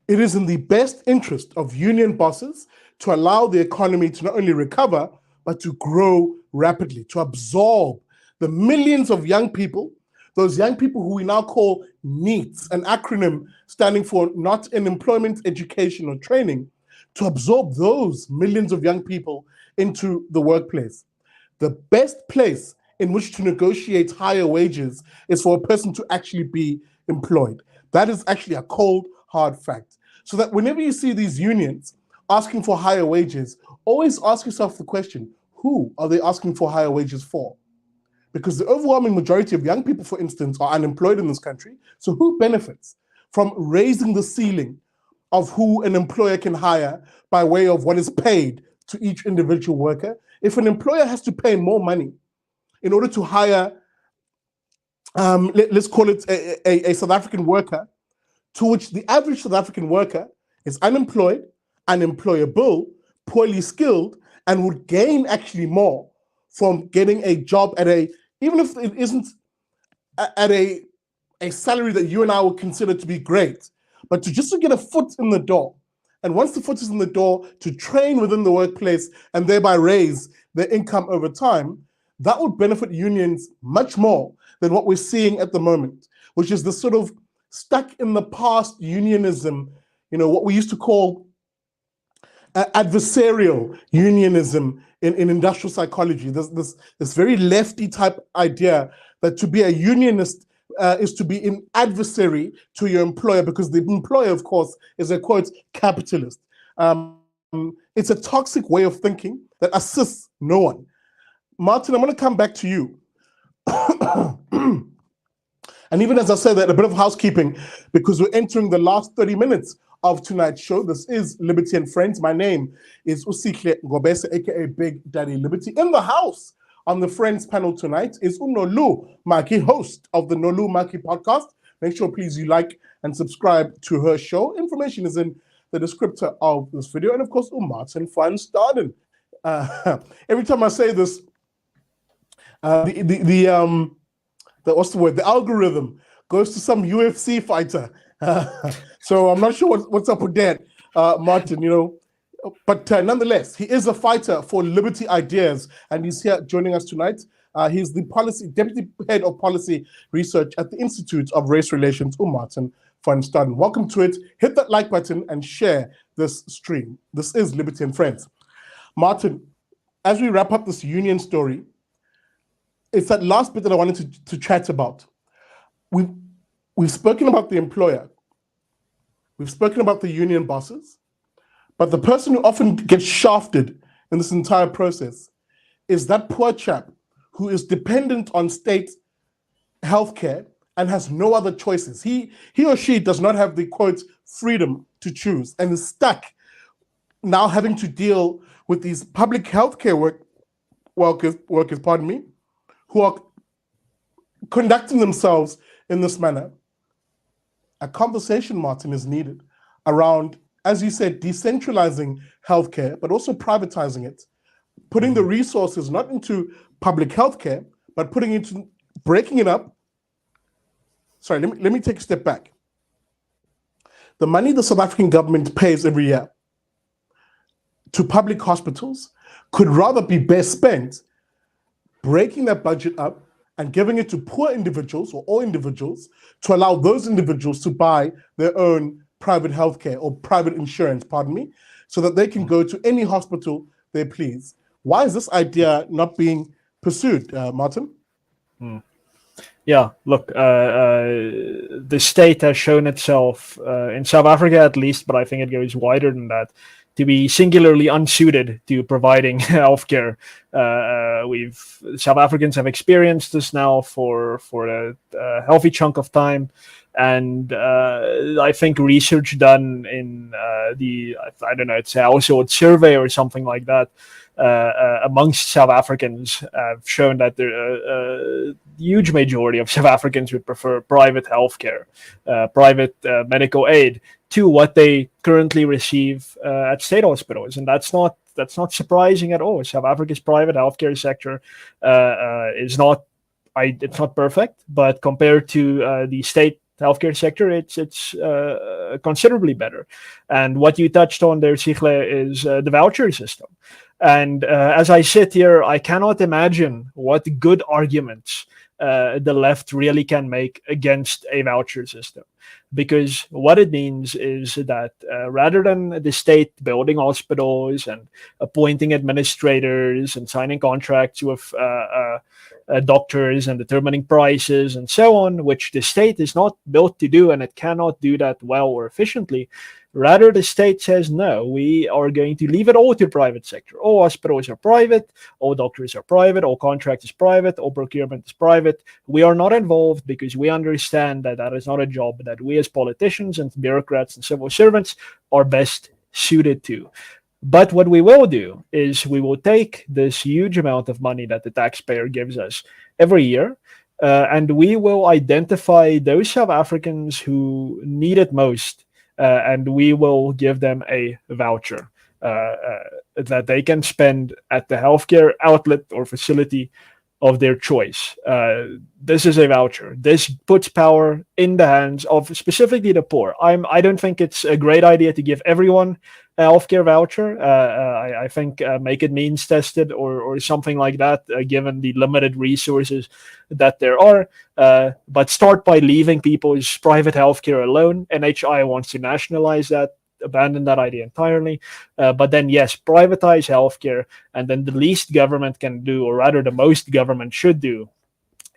it is in the best interest of union bosses to allow the economy to not only recover, but to grow rapidly, to absorb the millions of young people those young people who we now call NEETs, an acronym standing for Not in Employment, Education, or Training, to absorb those millions of young people into the workplace. The best place in which to negotiate higher wages is for a person to actually be employed. That is actually a cold, hard fact. So that whenever you see these unions asking for higher wages, always ask yourself the question, who are they asking for higher wages for? Because the overwhelming majority of young people, for instance, are unemployed in this country. So who benefits from raising the ceiling of who an employer can hire by way of what is paid to each individual worker? If an employer has to pay more money in order to hire, let's call it a South African worker, to which the average South African worker is unemployed, unemployable, poorly skilled, and would gain actually more from getting a job at a, even if it isn't at a salary that you and I would consider to be great, but to get a foot in the door. And once the foot is in the door, to train within the workplace and thereby raise their income over time, that would benefit unions much more than what we're seeing at the moment, which is this sort of stuck in the past unionism, what we used to call adversarial unionism in industrial psychology. This very lefty type idea that to be a unionist is to be an adversary to your employer, because the employer, of course, is a, quote, capitalist. It's a toxic way of thinking that assists no one. Martin, I'm going to come back to you. And even as I said that, a bit of housekeeping, because we're entering the last 30 minutes of tonight's show. This is Liberty and Friends. My name is Usihle Ngobese, aka Big Daddy Liberty. In the house on the Friends panel tonight is Nolu Maki, host of the Nolu Maki podcast. Make sure, please, you like and subscribe to her show. Information is in the descriptor of this video. And of course, Martin van Staden. Every time I say this, what's the word? The algorithm goes to some UFC fighter. So I'm not sure what's up with that, Martin, But nonetheless, he is a fighter for liberty ideas, and he's here joining us tonight. He's the deputy head of policy research at the Institute of Race Relations, Martin van Staden. Welcome to it. Hit that like button and share this stream. This is Liberty and Friends. Martin, as we wrap up this union story, it's that last bit that I wanted to chat about. We've spoken about the employer. We've spoken about the union bosses. But the person who often gets shafted in this entire process is that poor chap who is dependent on state healthcare and has no other choices. He or she does not have the, quote, freedom to choose, and is stuck now having to deal with these public healthcare workers, who are conducting themselves in this manner. A conversation, Martin, is needed around, as you said, decentralizing healthcare, but also privatizing it, putting the resources not into public healthcare, but breaking it up. Sorry, let me take a step back. The money the South African government pays every year to public hospitals could rather be best spent breaking that budget up and giving it to poor individuals or all individuals to allow those individuals to buy their own private healthcare or private insurance, so that they can go to any hospital they please. Why is this idea not being pursued, Martin? Yeah, look, the state has shown itself, in South Africa at least, but I think it goes wider than that, to be singularly unsuited to providing healthcare. South Africans have experienced this now for a healthy chunk of time, and I think research done in it's a household survey or something like that amongst South Africans have shown that the huge majority of South Africans would prefer private healthcare, private medical aid to what they currently receive at state hospitals, and that's not surprising at all. South Africa's private healthcare sector is not perfect, but compared to the state healthcare sector, it's considerably better. And what you touched on there, Sigle, is the voucher system. And as I sit here, I cannot imagine what good arguments the left really can make against a voucher system. Because what it means is that rather than the state building hospitals and appointing administrators and signing contracts with doctors and determining prices and so on, which the state is not built to do, and it cannot do that well or efficiently. Rather, the state says, no, we are going to leave it all to the private sector. All hospitals are private, all doctors are private, all contract is private, all procurement is private. We are not involved because we understand that that is not a job that we as politicians and bureaucrats and civil servants are best suited to. But what we will do is we will take this huge amount of money that the taxpayer gives us every year, and we will identify those South Africans who need it most, and we will give them a voucher that they can spend at the healthcare outlet or facility of their choice. This is a voucher. This puts power in the hands of specifically the poor. I don't think it's a great idea to give everyone a healthcare voucher. I think make it means tested or something like that, given the limited resources that there are. But start by leaving people's private healthcare alone. NHI wants to nationalize that, abandon that idea entirely. But then, yes, privatize healthcare, and then the least government can do, or rather the most government should do,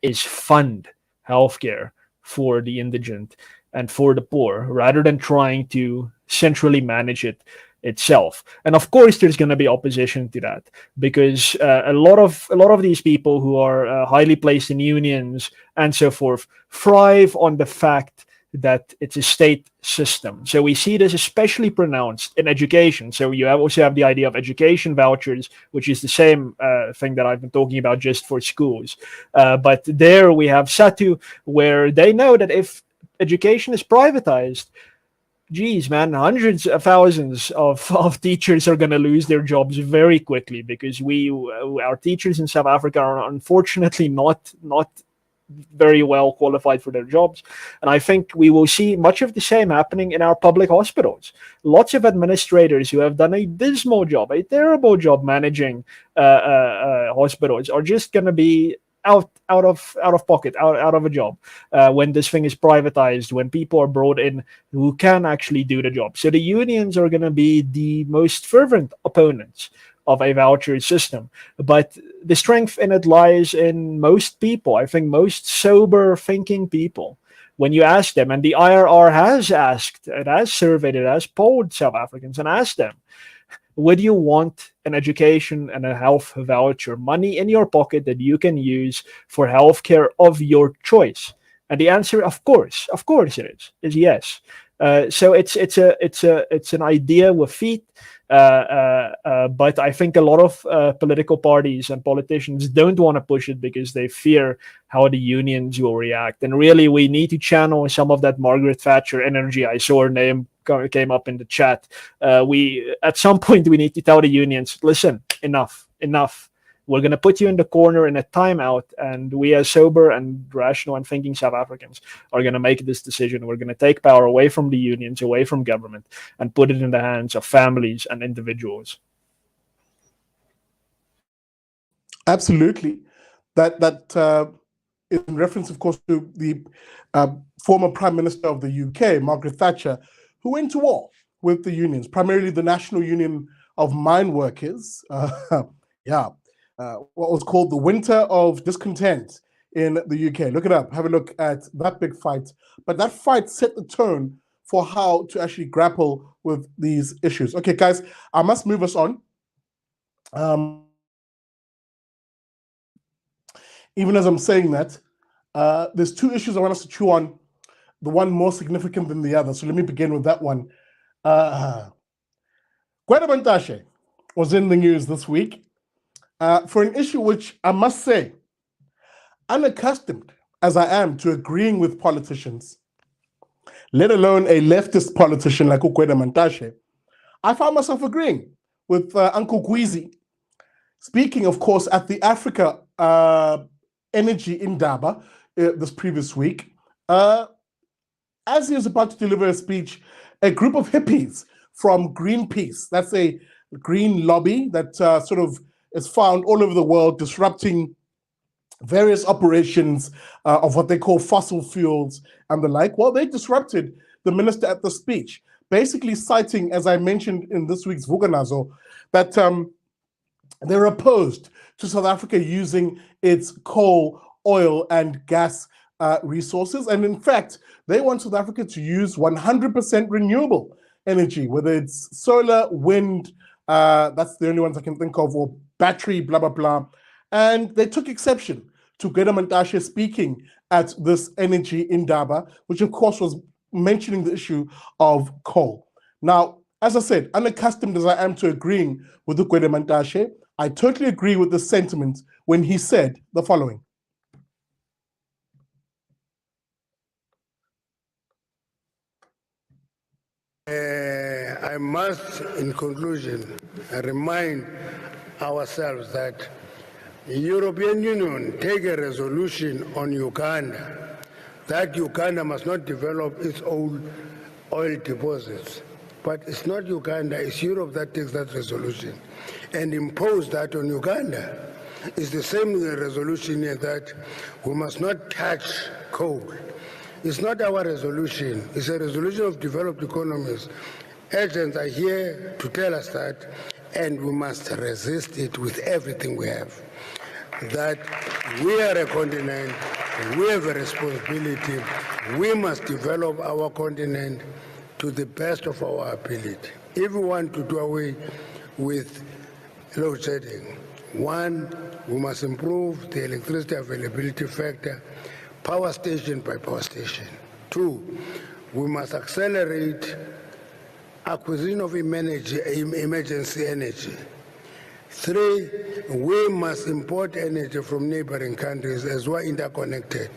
is fund healthcare for the indigent and for the poor, rather than trying to centrally manage it itself. And of course, there's going to be opposition to that, because a lot of these people who are highly placed in unions and so forth thrive on the fact that it's a state system. So we see this especially pronounced in education. So you also have the idea of education vouchers, which is the same thing that I've been talking about just for schools. But there we have SATU, where they know that if education is privatized, geez, man, hundreds of thousands of teachers are going to lose their jobs very quickly, because our teachers in South Africa are unfortunately not very well qualified for their jobs. And I think we will see much of the same happening in our public hospitals. Lots of administrators who have done a dismal job, a terrible job managing hospitals, are just going to be out of pocket, out of a job when this thing is privatized, when people are brought in who can actually do the job. So the unions are going to be the most fervent opponents of a voucher system. But the strength in it lies in most people. I think most sober thinking people, when you ask them, and the IRR has asked, it has surveyed, it has polled South Africans and asked them, would you want an education and a health voucher, money in your pocket that you can use for healthcare of your choice? And the answer, of course it is yes. So it's an idea with feet. But I think a lot of political parties and politicians don't want to push it because they fear how the unions will react. And really, we need to channel some of that Margaret Thatcher energy. I saw her name came up in the chat. At some point, we need to tell the unions, listen, enough. We're going to put you in the corner in a timeout, and we as sober and rational and thinking South Africans are going to make this decision. We're going to take power away from the unions, away from government, and put it in the hands of families and individuals. Absolutely. That is in reference, of course, to the former Prime Minister of the UK, Margaret Thatcher, who went to war with the unions, primarily the National Union of Mine Workers. What was called the Winter of Discontent in the UK. Look it up. Have a look at that big fight. But that fight set the tone for how to actually grapple with these issues. Okay, guys, I must move us on. Even as I'm saying that, there's two issues I want us to chew on, the one more significant than the other. So let me begin with that one. Gwede Bantashe was in the news this week for an issue which I must say, unaccustomed as I am to agreeing with politicians, let alone a leftist politician like Gwede Bantashe, I found myself agreeing with Uncle Gweezy, speaking, of course, at the Africa Energy Indaba this previous week. As he was about to deliver a speech, a group of hippies from Greenpeace, that's a green lobby that sort of is found all over the world, disrupting various operations of what they call fossil fuels and the like. Well, they disrupted the minister at the speech, basically citing, as I mentioned in this week's Vuganazo, that they're opposed to South Africa using its coal, oil, and gas resources. And in fact, they want South Africa to use 100% renewable energy, whether it's solar, wind, that's the only ones I can think of, or battery, blah, blah, blah. And they took exception to Gwede Mantashe speaking at this energy indaba, which of course was mentioning the issue of coal. Now, as I said, unaccustomed as I am to agreeing with Gwede Mantashe, I totally agree with the sentiment when he said the following. I must, in conclusion, remind ourselves that the European Union take a resolution on Uganda that Uganda must not develop its own oil deposits. But it's not Uganda, it's Europe that takes that resolution and impose that on Uganda. It's the same with the resolution here that we must not touch coal. It's not our resolution, it's a resolution of developed economies. Agents are here to tell us that, and we must resist it with everything we have. That we are a continent, we have a responsibility, we must develop our continent to the best of our ability. If we want to do away with load shedding, one, we must improve the electricity availability factor, power station by power station. Two, we must accelerate acquisition of emergency energy. Three, we must import energy from neighboring countries as we're interconnected,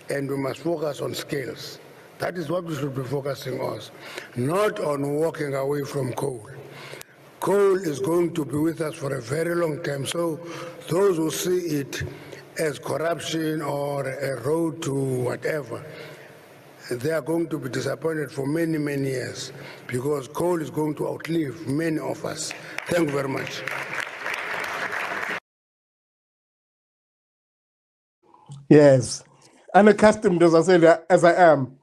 and we must focus on scales. That is what we should be focusing on, not on walking away from coal. Coal is going to be with us for a very long time, so those who see it as corruption or a road to whatever, they are going to be disappointed for many, many years, because coal is going to outlive many of us. Thank you very much. Yes, unaccustomed, as I said, as I am,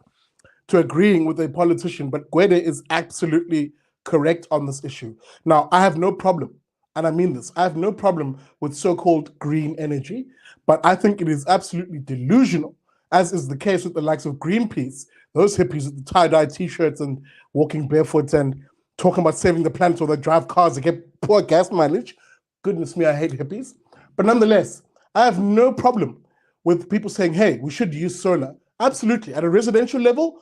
to agreeing with a politician, but Gwede is absolutely correct on this issue. Now, I have no problem, and I mean this, I have no problem with so-called green energy, but I think it is absolutely delusional, as is the case with the likes of Greenpeace, those hippies with the tie-dye t-shirts and walking barefoot and talking about saving the planet or they drive cars that get poor gas mileage. Goodness me, I hate hippies. But nonetheless, I have no problem with people saying, hey, we should use solar. Absolutely. At a residential level,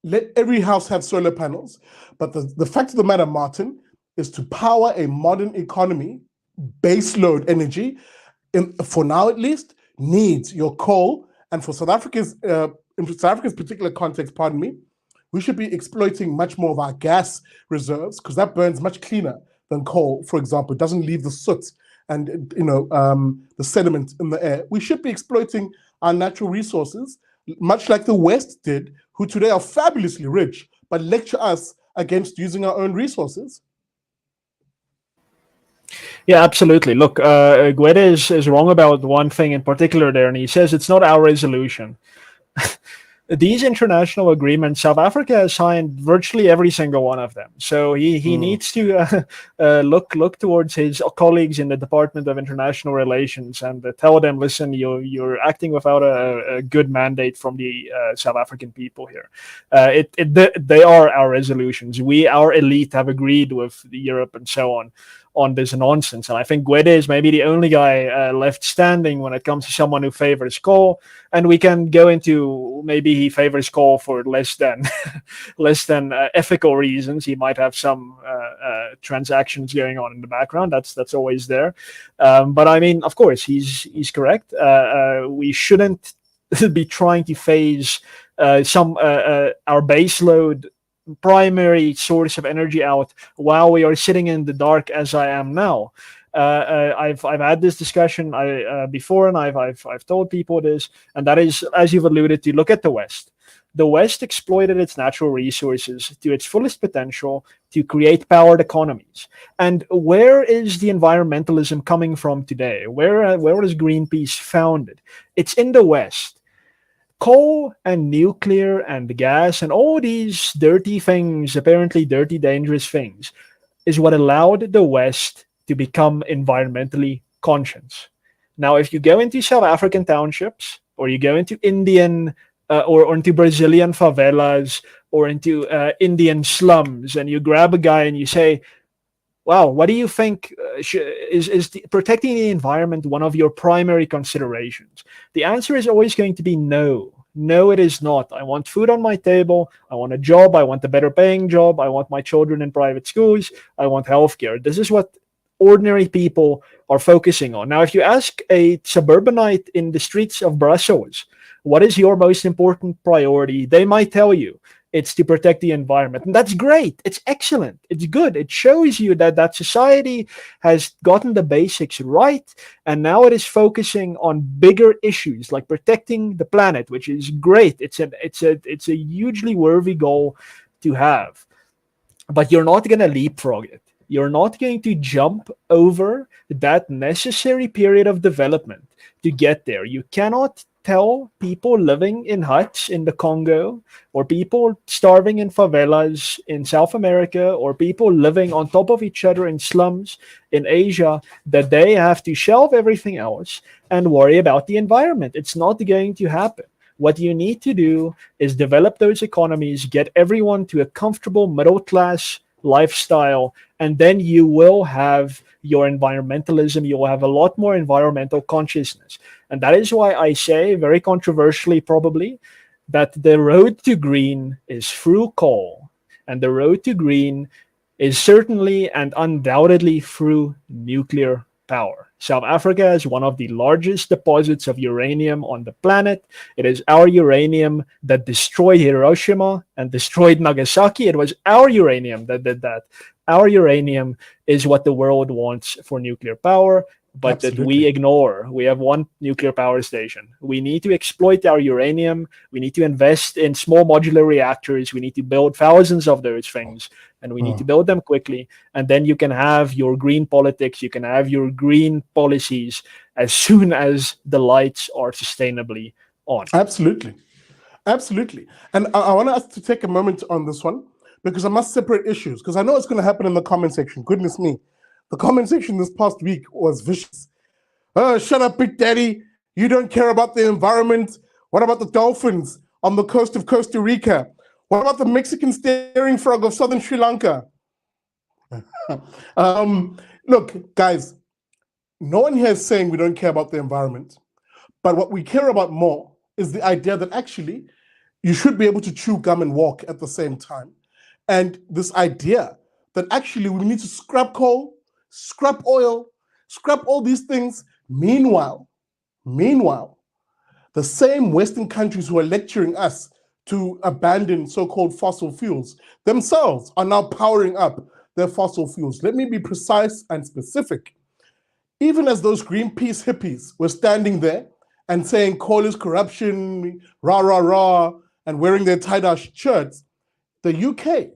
let every house have solar panels. But the fact of the matter, Martin, is to power a modern economy, base load energy, for now at least, needs your coal. And for South Africa's, in South Africa's particular context, pardon me, we should be exploiting much more of our gas reserves, because that burns much cleaner than coal, for example. It doesn't leave the soot and the sediment in the air. We should be exploiting our natural resources, much like the West did, who today are fabulously rich, but lecture us against using our own resources. Yeah, absolutely. Look, Gwede is wrong about one thing in particular there, and he says it's not our resolution. These international agreements, South Africa has signed virtually every single one of them. So he needs to look towards his colleagues in the Department of International Relations and tell them, listen, you're acting without a good mandate from the South African people here. They are our resolutions. Our elite have agreed with Europe and so on this nonsense. And I think Gwede is maybe the only guy left standing when it comes to someone who favors coal. And we can go into maybe he favors coal for less than ethical reasons. He might have some transactions going on in the background. That's always there. But I mean, of course, he's correct. We shouldn't be trying to phase our baseload primary source of energy out while we are sitting in the dark as I am now. I've had this discussion before, and I've told people this, and that is, as you've alluded to, look at the West. the West exploited its natural resources to its fullest potential to create powered economies. And where is the environmentalism coming from today? Where is Greenpeace founded? It's in the West. Coal and nuclear and gas and all these dirty things, apparently dirty, dangerous things, is what allowed the West to become environmentally conscious. Now, if you go into South African townships, or you go into Indian or into Brazilian favelas, or into Indian slums, and you grab a guy and you say, wow, what do you think is protecting the environment one of your primary considerations? The answer is always going to be no. No, it is not. I want food on my table. I want a job. I want a better paying job. I want my children in private schools. I want healthcare. This is what ordinary people are focusing on. Now, if you ask a suburbanite in the streets of Brussels, what is your most important priority? They might tell you it's to protect the environment. And that's great. It's excellent. It's good. It shows you that society has gotten the basics right. And now it is focusing on bigger issues like protecting the planet, which is great. It's a hugely worthy goal to have. But you're not going to leapfrog it. You're not going to jump over that necessary period of development to get there. You cannot tell people living in huts in the Congo, or people starving in favelas in South America, or people living on top of each other in slums in Asia, that they have to shelve everything else and worry about the environment. It's not going to happen. What you need to do is develop those economies, get everyone to a comfortable middle class lifestyle, and then you will have your environmentalism. You will have a lot more environmental consciousness. And that is why I say, very controversially probably, that the road to green is through coal, and the road to green is certainly and undoubtedly through nuclear power. South Africa is one of the largest deposits of uranium on the planet. It is our uranium that destroyed Hiroshima and destroyed Nagasaki. It was our uranium that did that. Our uranium is what the world wants for nuclear power, but Absolutely. that we ignore. We have one nuclear power station. We need to exploit our uranium. We need to invest in small modular reactors. We need to build thousands of those things, and we need to build them quickly. And then you can have your green politics. You can have your green policies as soon as the lights are sustainably on. Absolutely. Absolutely. And I want us to take a moment on this one, because I must separate issues, because I know it's going to happen in the comment section. Goodness me. The comment section this past week was vicious. Oh, shut up, Big Daddy. You don't care about the environment. What about the dolphins on the coast of Costa Rica? What about the Mexican staring frog of southern Sri Lanka? Look, guys, no one here is saying we don't care about the environment. But what we care about more is the idea that actually you should be able to chew gum and walk at the same time. And this idea that actually we need to scrap coal, scrap oil, scrap all these things. Meanwhile, the same Western countries who are lecturing us to abandon so-called fossil fuels themselves are now powering up their fossil fuels. Let me be precise and specific. Even as those Greenpeace hippies were standing there and saying coal is corruption, rah, rah, rah, and wearing their tie-dye shirts, the UK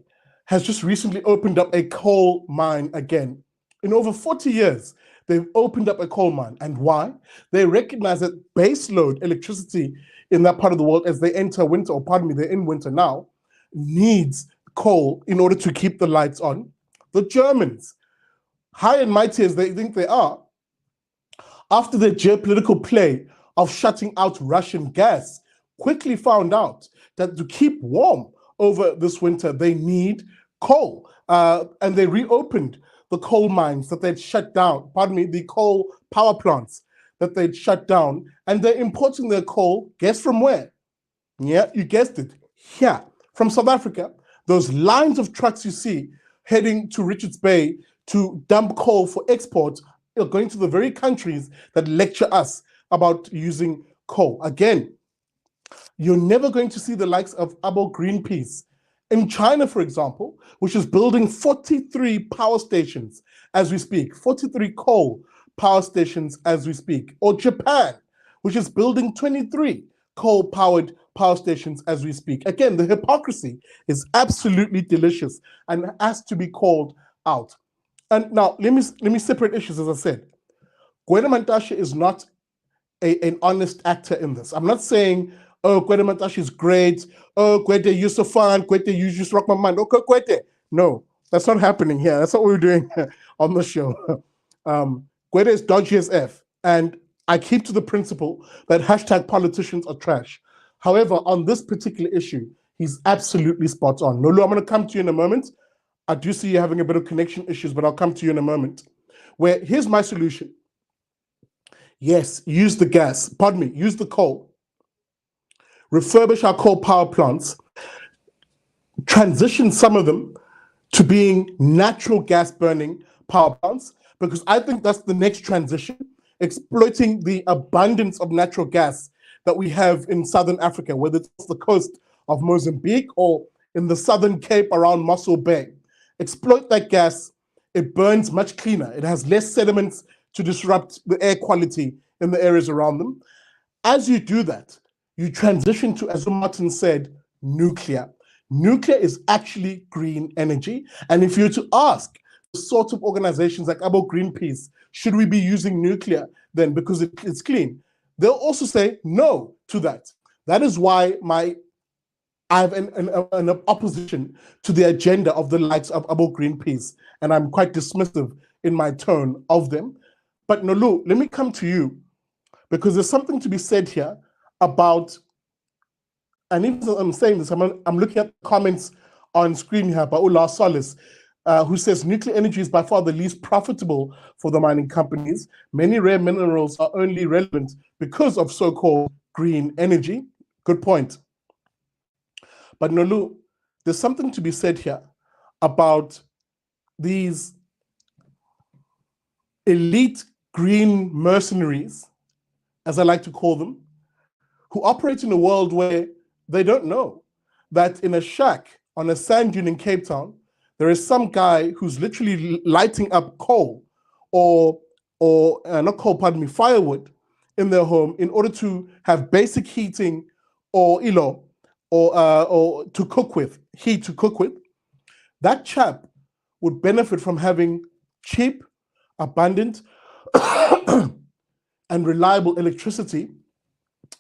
has just recently opened up a coal mine again. In over 40 years, they've opened up a coal mine. And why? They recognize that baseload electricity in that part of the world, as they enter winter, or pardon me, they're in winter now, needs coal in order to keep the lights on. The Germans, high and mighty as they think they are, after their geopolitical play of shutting out Russian gas, quickly found out that to keep warm over this winter, they need coal. And they reopened the coal mines that they'd shut down, pardon me, the coal power plants that they'd shut down, and they're importing their coal, guess from where? Yeah, you guessed it, here, from South Africa. Those lines of trucks you see heading to Richards Bay to dump coal for export are going to the very countries that lecture us about using coal. Again, you're never going to see the likes of Abo Greenpeace in China, for example, which is building 43 power stations as we speak, 43 coal power stations as we speak, or Japan, which is building 23 coal-powered power stations as we speak. Again, the hypocrisy is absolutely delicious and has to be called out. And now, let me separate issues, as I said. Gwede Mantashe is not an honest actor in this. I'm not saying, oh, Gwede Mantashe is great. Oh, Gwede, you're so fun. Gwede, you just rock my mind. Okay, Gwede. No, that's not happening here. That's not what we're doing on the show. Gwede is dodgy as F. And I keep to the principle that #politicians are trash. However, on this particular issue, he's absolutely spot on. Nolu, I'm going to come to you in a moment. I do see you having a bit of connection issues, but I'll come to you in a moment. Where here's my solution. Yes, use the gas, pardon me, use the coal. Refurbish our coal power plants. Transition some of them to being natural gas burning power plants, because I think that's the next transition, exploiting the abundance of natural gas that we have in Southern Africa, whether it's the coast of Mozambique or in the Southern Cape around Mossel Bay. Exploit that gas. It burns much cleaner. It has less sediments to disrupt the air quality in the areas around them. As you do that, you transition to, as Martin said, nuclear. Nuclear is actually green energy. And if you were to ask the sort of organizations like about Greenpeace, should we be using nuclear then because it's clean? They'll also say no to that. That is why I have an opposition to the agenda of the likes of about Greenpeace, and I'm quite dismissive in my tone of them. But Nolu, let me come to you, because there's something to be said here about, and even as I'm saying this, I'm looking at the comments on screen here by Ula Solis, who says nuclear energy is by far the least profitable for the mining companies. Many rare minerals are only relevant because of so-called green energy. Good point. But Nolu, there's something to be said here about these elite green mercenaries, as I like to call them, who operate in a world where they don't know that in a shack on a sand dune in Cape Town, there is some guy who's literally lighting up coal or not coal, pardon me, firewood in their home in order to have basic heating or or to cook with, heat to cook with. That chap would benefit from having cheap, abundant, and reliable electricity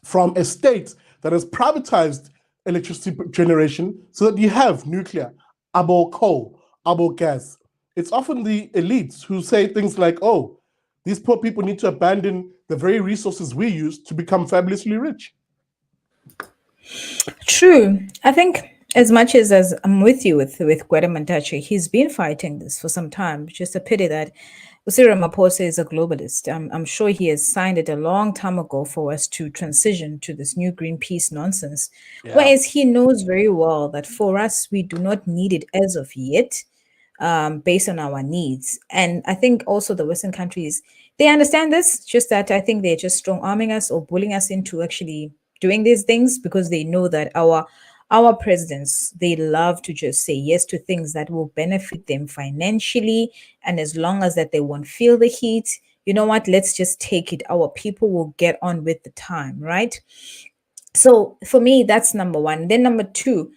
from a state that has privatized electricity generation so that you have nuclear, abo coal, abo gas. It's often the elites who say things like, oh, these poor people need to abandon the very resources we use to become fabulously rich. True. I think as much as I'm with you with Gwede Mantashe, he's been fighting this for some time. It's just a pity that Cyril Ramaphosa is a globalist. I'm sure he has signed it a long time ago for us to transition to this new Greenpeace nonsense. Yeah. Whereas he knows very well that for us, we do not need it as of yet, based on our needs. And I think also the Western countries, they understand this, just that I think they're just strong arming us or bullying us into actually doing these things because they know that our presidents, they love to just say yes to things that will benefit them financially. And as long as that they won't feel the heat, you know what, let's just take it. Our people will get on with the time, right? So for me, that's number one. Then number two,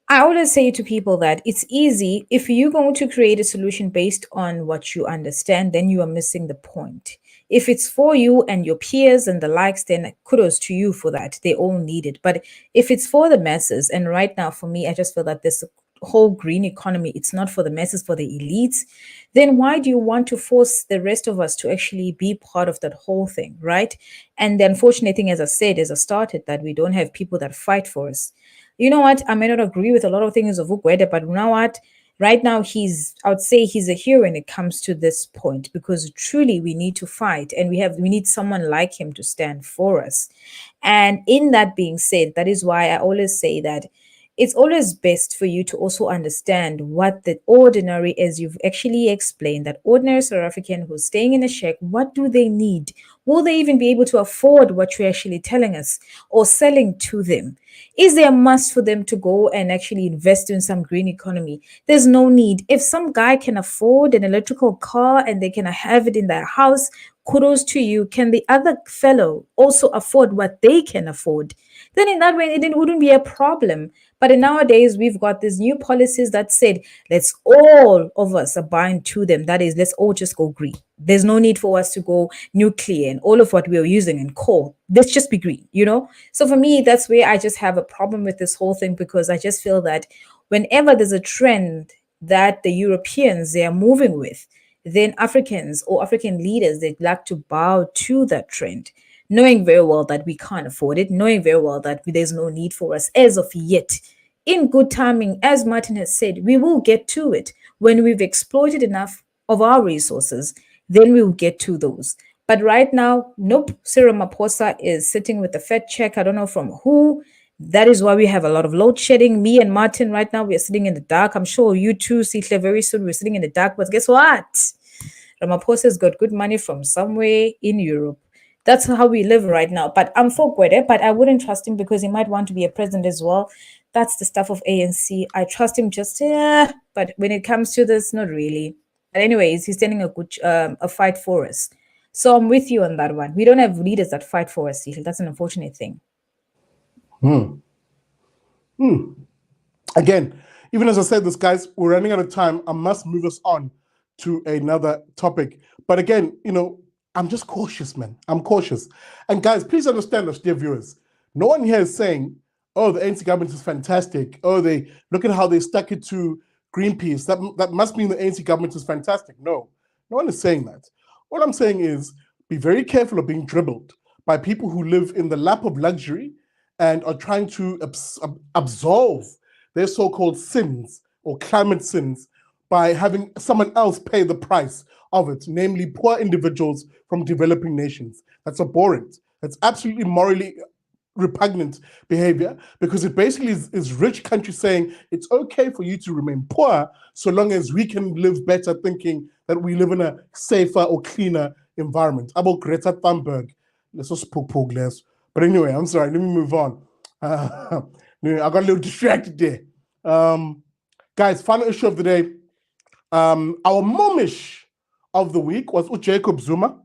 I always say to people that it's easy. If you're going to create a solution based on what you understand, then you are missing the point. If it's for you and your peers and the likes, then kudos to you for that. They all need it. But if it's for the masses, and right now for me, I just feel that this whole green economy, it's not for the masses, for the elites, then why do you want to force the rest of us to actually be part of that whole thing, right? And the unfortunate thing, as I said, as I started, that we don't have people that fight for us. You know what? I may not agree with a lot of things of Gwede, but you know what? Right now, I would say he's a hero when it comes to this point, because truly we need to fight and we need someone like him to stand for us. And in that being said, that is why I always say that it's always best for you to also understand what the ordinary, as you've actually explained, that ordinary South African who's staying in a shack, what do they need? Will they even be able to afford what you're actually telling us or selling to them? Is there a must for them to go and actually invest in some green economy? There's no need. If some guy can afford an electrical car and they can have it in their house, kudos to you. Can the other fellow also afford what they can afford? Then in that way, it wouldn't be a problem. But nowadays, we've got these new policies that said, let's all of us bind to them. That is, let's all just go green. There's no need for us to go nuclear and all of what we're using in coal. Let's just be green, you know? So for me, that's where I just have a problem with this whole thing, because I just feel that whenever there's a trend that the Europeans, they are moving with, then Africans or African leaders, they'd like to bow to that trend, knowing very well that we can't afford it, knowing very well that there's no need for us as of yet. In good timing, as Martin has said, we will get to it. When we've exploited enough of our resources, then we'll get to those. But right now, nope, Cyril Ramaphosa is sitting with a fat check. I don't know from who. That is why we have a lot of load shedding. Me and Martin right now, we are sitting in the dark. I'm sure you too, Sihle, very soon we're sitting in the dark. But guess what? Ramaphosa's got good money from somewhere in Europe. That's how we live right now. But I'm for Gwede, but I wouldn't trust him because he might want to be a president as well. That's the stuff of ANC. I trust him just, but when it comes to this, not really. But anyways, he's standing a fight for us. So I'm with you on that one. We don't have leaders that fight for us. That's an unfortunate thing. Again, even as I said this, guys, we're running out of time. I must move us on to another topic. But again, you know, I'm just cautious, man. I'm cautious. And guys, please understand us, dear viewers. No one here is saying, oh, the ANC government is fantastic. Oh, they look at how they stuck it to Greenpeace. That must mean the ANC government is fantastic. No one is saying that. What I'm saying is be very careful of being dribbled by people who live in the lap of luxury and are trying to absolve their so-called sins or climate sins by having someone else pay the price of it, namely poor individuals from developing nations. That's abhorrent. That's absolutely morally repugnant behavior, because it basically is rich countries saying it's okay for you to remain poor so long as we can live better, thinking that we live in a safer or cleaner environment. About Greta Thunberg. Let's just poke less. But anyway, I'm sorry, let me move on. I got a little distracted there. Guys, final issue of the day. Our momish of the week was Jacob Zuma.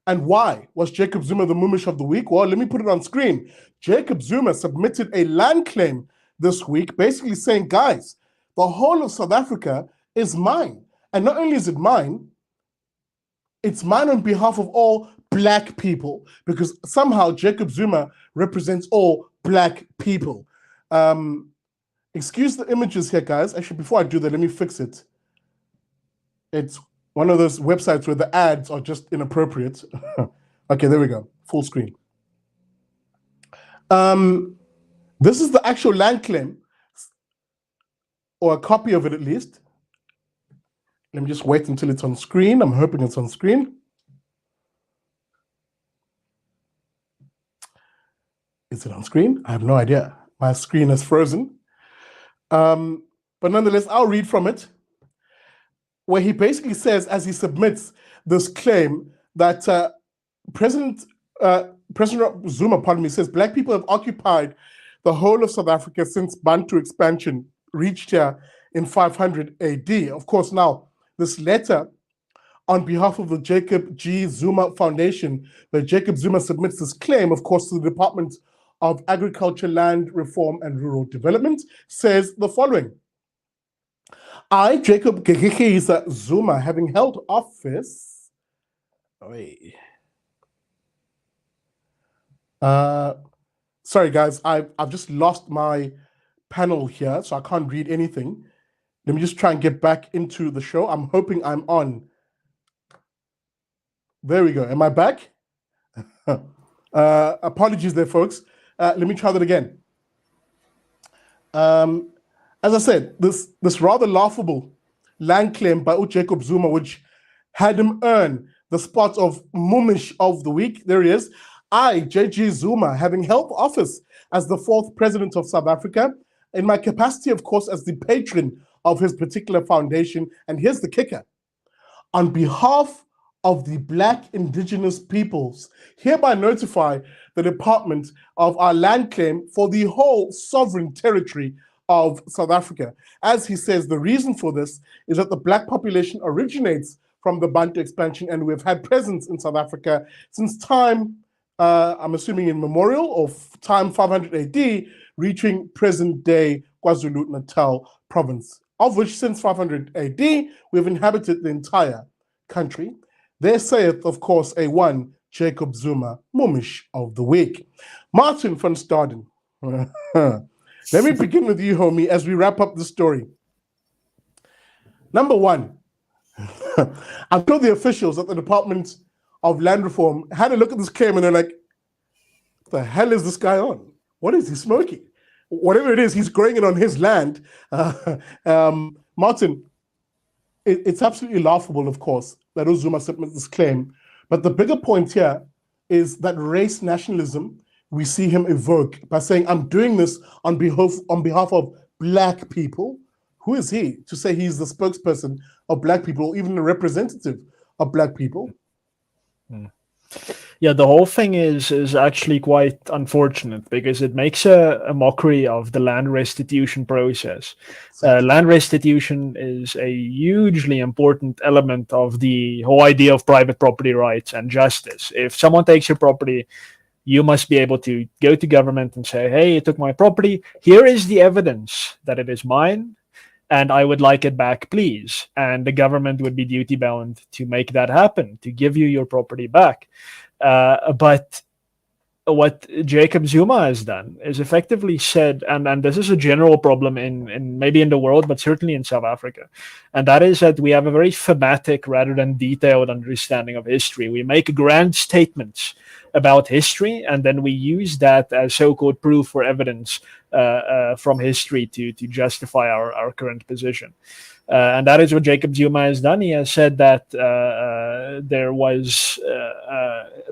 And why was Jacob Zuma the momish of the week? Well, let me put it on screen. Jacob Zuma submitted a land claim this week, basically saying, guys, the whole of South Africa is mine. And not only is it mine, it's mine on behalf of all Black people, because somehow Jacob Zuma represents all Black people. Excuse the images here, guys. Actually, before I do that, let me fix it. It's one of those websites where the ads are just inappropriate. Okay, there we go. Full screen. This is the actual land claim, or a copy of it at least. Let me just wait until it's on screen. I'm hoping it's on screen. Is it on screen? I have no idea. My screen is frozen. But nonetheless, I'll read from it, where he basically says, as he submits this claim, that President Zuma, pardon me, says Black people have occupied the whole of South Africa since Bantu expansion reached here in 500 AD. Of course, now, this letter on behalf of the Jacob G. Zuma Foundation, where Jacob Zuma submits this claim, of course, to the Department of Agriculture, Land Reform and Rural Development, says the following. I, Jacob Gegekisa Zuma, having held office... sorry, guys, I've just lost my panel here, so I can't read anything. Let me just try and get back into the show. I'm hoping I'm on. There we go. Am I back? Apologies there, folks. Let me try that again. As I said, this rather laughable land claim by Jacob Zuma, which had him earn the spot of Mumish of the Week. There he is. I, JG Zuma, having held office as the 4th president of South Africa, in my capacity, of course, as the patron of his particular foundation. And here's the kicker. On behalf of the Black indigenous peoples, hereby notify the Department of our land claim for the whole sovereign territory of South Africa. As he says, the reason for this is that the Black population originates from the Bantu expansion, and we've had presence in South Africa since time, I'm assuming immemorial, of time 500 AD, reaching present-day KwaZulu-Natal province, of which since 500 AD, we've inhabited the entire country. There saith, of course, a one, Jacob Zuma, Mumish of the Week. Martin van Staden. Let me begin with you, homie, as we wrap up the story. Number one, I'm sure the officials at the Department of Land Reform had a look at this claim and they're like, what the hell is this guy on? What is he smoking? Whatever it is, he's growing it on his land. Martin, it's absolutely laughable, of course, that Zuma submits this claim. But the bigger point here is that race nationalism we see him evoke by saying, I'm doing this on behalf of Black people. Who is he to say he's the spokesperson of Black people or even a representative of Black people? Yeah, the whole thing is actually quite unfortunate because it makes a mockery of the land restitution process. Land restitution is a hugely important element of the whole idea of private property rights and justice. If someone takes your property, you must be able to go to government and say, hey, you took my property. Here is the evidence that it is mine, and I would like it back, please. And the government would be duty-bound to make that happen, to give you your property back. But what Jacob Zuma has done is effectively said, and this is a general problem in maybe in the world, but certainly in South Africa, and that is that we have a very thematic rather than detailed understanding of history. We make grand statements about history, and then we use that as so-called proof or evidence from history to justify our current position. And that is what Jacob Zuma has done. He has said that there was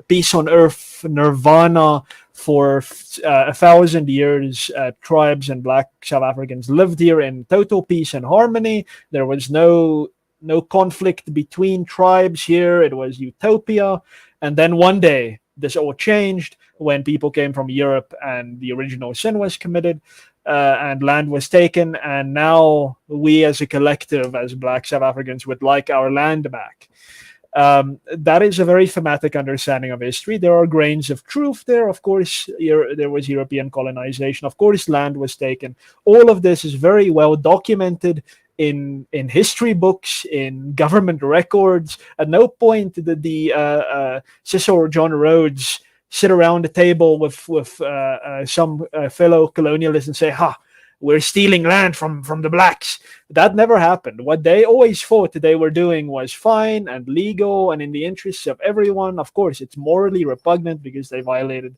peace on earth, nirvana for 1,000 years. Tribes and Black South Africans lived here in total peace and harmony. There was no conflict between tribes here. It was utopia. And then one day, this all changed when people came from Europe and the original sin was committed. And land was taken, and now we as a collective, as Black South Africans, would like our land back. That is a very thematic understanding of history. There are grains of truth there. Of course, there was European colonization. Of course, land was taken. All of this is very well documented in history books, in government records. At no point did the Cecil or John Rhodes sit around the table with some fellow colonialists and say, we're stealing land from the Blacks. That never happened. What they always thought they were doing was fine and legal and in the interests of everyone. Of course, it's morally repugnant because they violated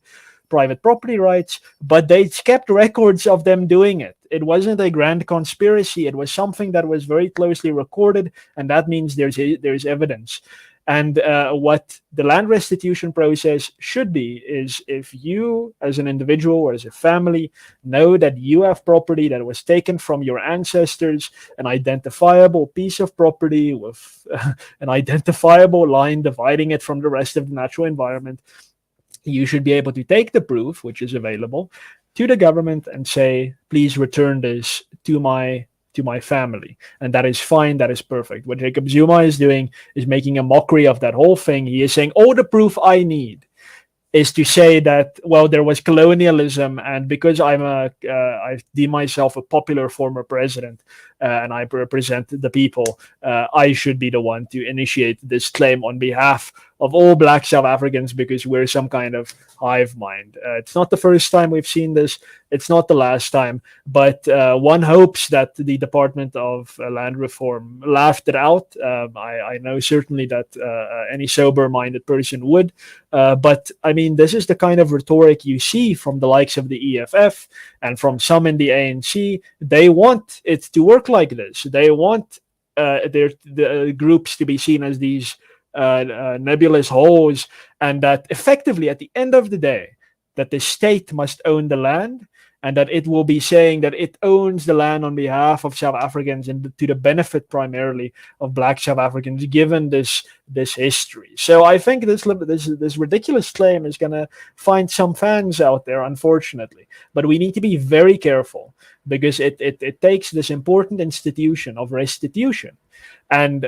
private property rights, but they kept records of them doing it. It wasn't a grand conspiracy. It was something that was very closely recorded, and that means there's evidence. And what the land restitution process should be is if you as an individual or as a family know that you have property that was taken from your ancestors, an identifiable piece of property with an identifiable line dividing it from the rest of the natural environment, you should be able to take the proof, which is available, to the government and say, please return this to my family. And that is fine. That is perfect. What Jacob Zuma is doing is making a mockery of that whole thing. He is saying, all the proof I need is to say that, well, there was colonialism, and because I deem myself a popular former president and I represent the people, I should be the one to initiate this claim on behalf of all Black South Africans because we're some kind of hive mind. It's not the first time we've seen this. It's not the last time. But one hopes that the Department of Land Reform laughed it out. I know certainly that any sober-minded person would. But, I mean, this is the kind of rhetoric you see from the likes of the EFF and from some in the ANC. They want it to work like this. They want the groups to be seen as these nebulous holes, and that effectively at the end of the day that the state must own the land and that it will be saying that it owns the land on behalf of South Africans and to the benefit primarily of Black South Africans, given this history. So I think this ridiculous claim is going to find some fans out there, unfortunately. But we need to be very careful, because it takes this important institution of restitution and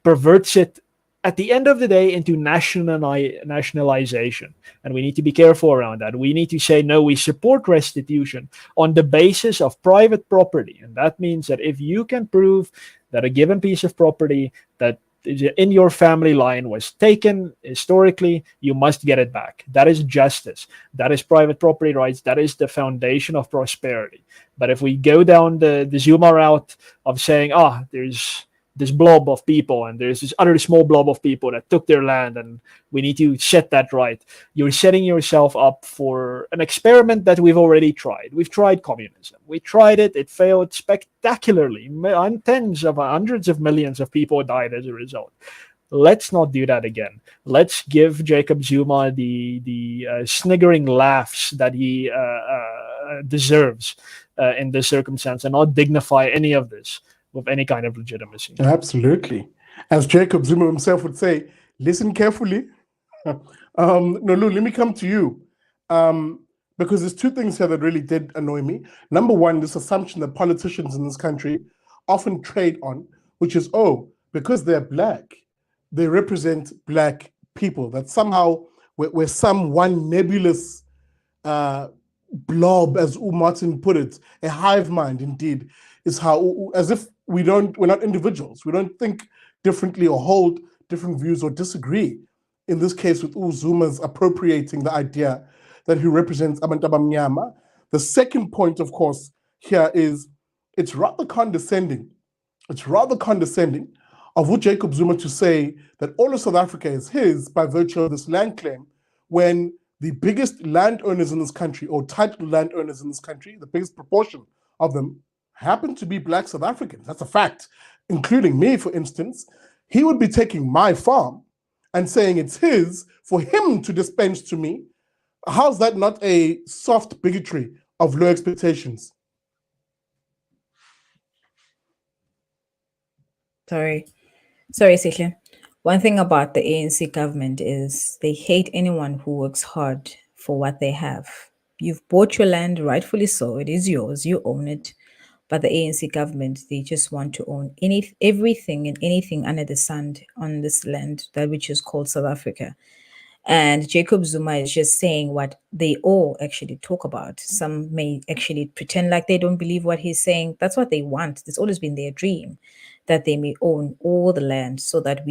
perverts it at the end of the day into nationalization. And we need to be careful around that. We need to say, no, we support restitution on the basis of private property. And that means that if you can prove that a given piece of property that in your family line was taken historically, you must get it back. That is justice. That is private property rights. That is the foundation of prosperity. But if we go down the Zuma route of saying, there's this blob of people and there's this other small blob of people that took their land and we need to set that right, you're setting yourself up for an experiment that we've already tried. We've tried communism. We tried it. It failed spectacularly. Tens of hundreds of millions of people died as a result. Let's not do that again. Let's give Jacob Zuma the sniggering laughs that he deserves in this circumstance, and not dignify any of this with any kind of legitimacy. Absolutely. As Jacob Zuma himself would say, listen carefully. Nolu, let me come to you. Because there's two things here that really did annoy me. Number one, this assumption that politicians in this country often trade on, which is, because they're Black, they represent Black people, that somehow we're some one nebulous blob, as Martin put it, a hive mind indeed, is how, as if we're not individuals. We don't think differently or hold different views or disagree. In this case, with Zuma's appropriating the idea that he represents abantu abamnyama. The second point, of course, here is it's rather condescending. It's rather condescending of Jacob Zuma to say that all of South Africa is his by virtue of this land claim, when the biggest landowners in this country, or titled landowners in this country, the biggest proportion of them happen to be Black South Africans. That's a fact, including me, for instance. He would be taking my farm and saying it's his for him to dispense to me. How's that not a soft bigotry of low expectations? Sorry, Sishle. One thing about the ANC government is they hate anyone who works hard for what they have. You've bought your land, rightfully so. It is yours. You own it. But the ANC government, they just want to own everything and anything under the sun on this land, that which is called South Africa. And Jacob Zuma is just saying what they all actually talk about. Some may actually pretend like they don't believe what he's saying. That's what they want. It's always been their dream, that they may own all the land so that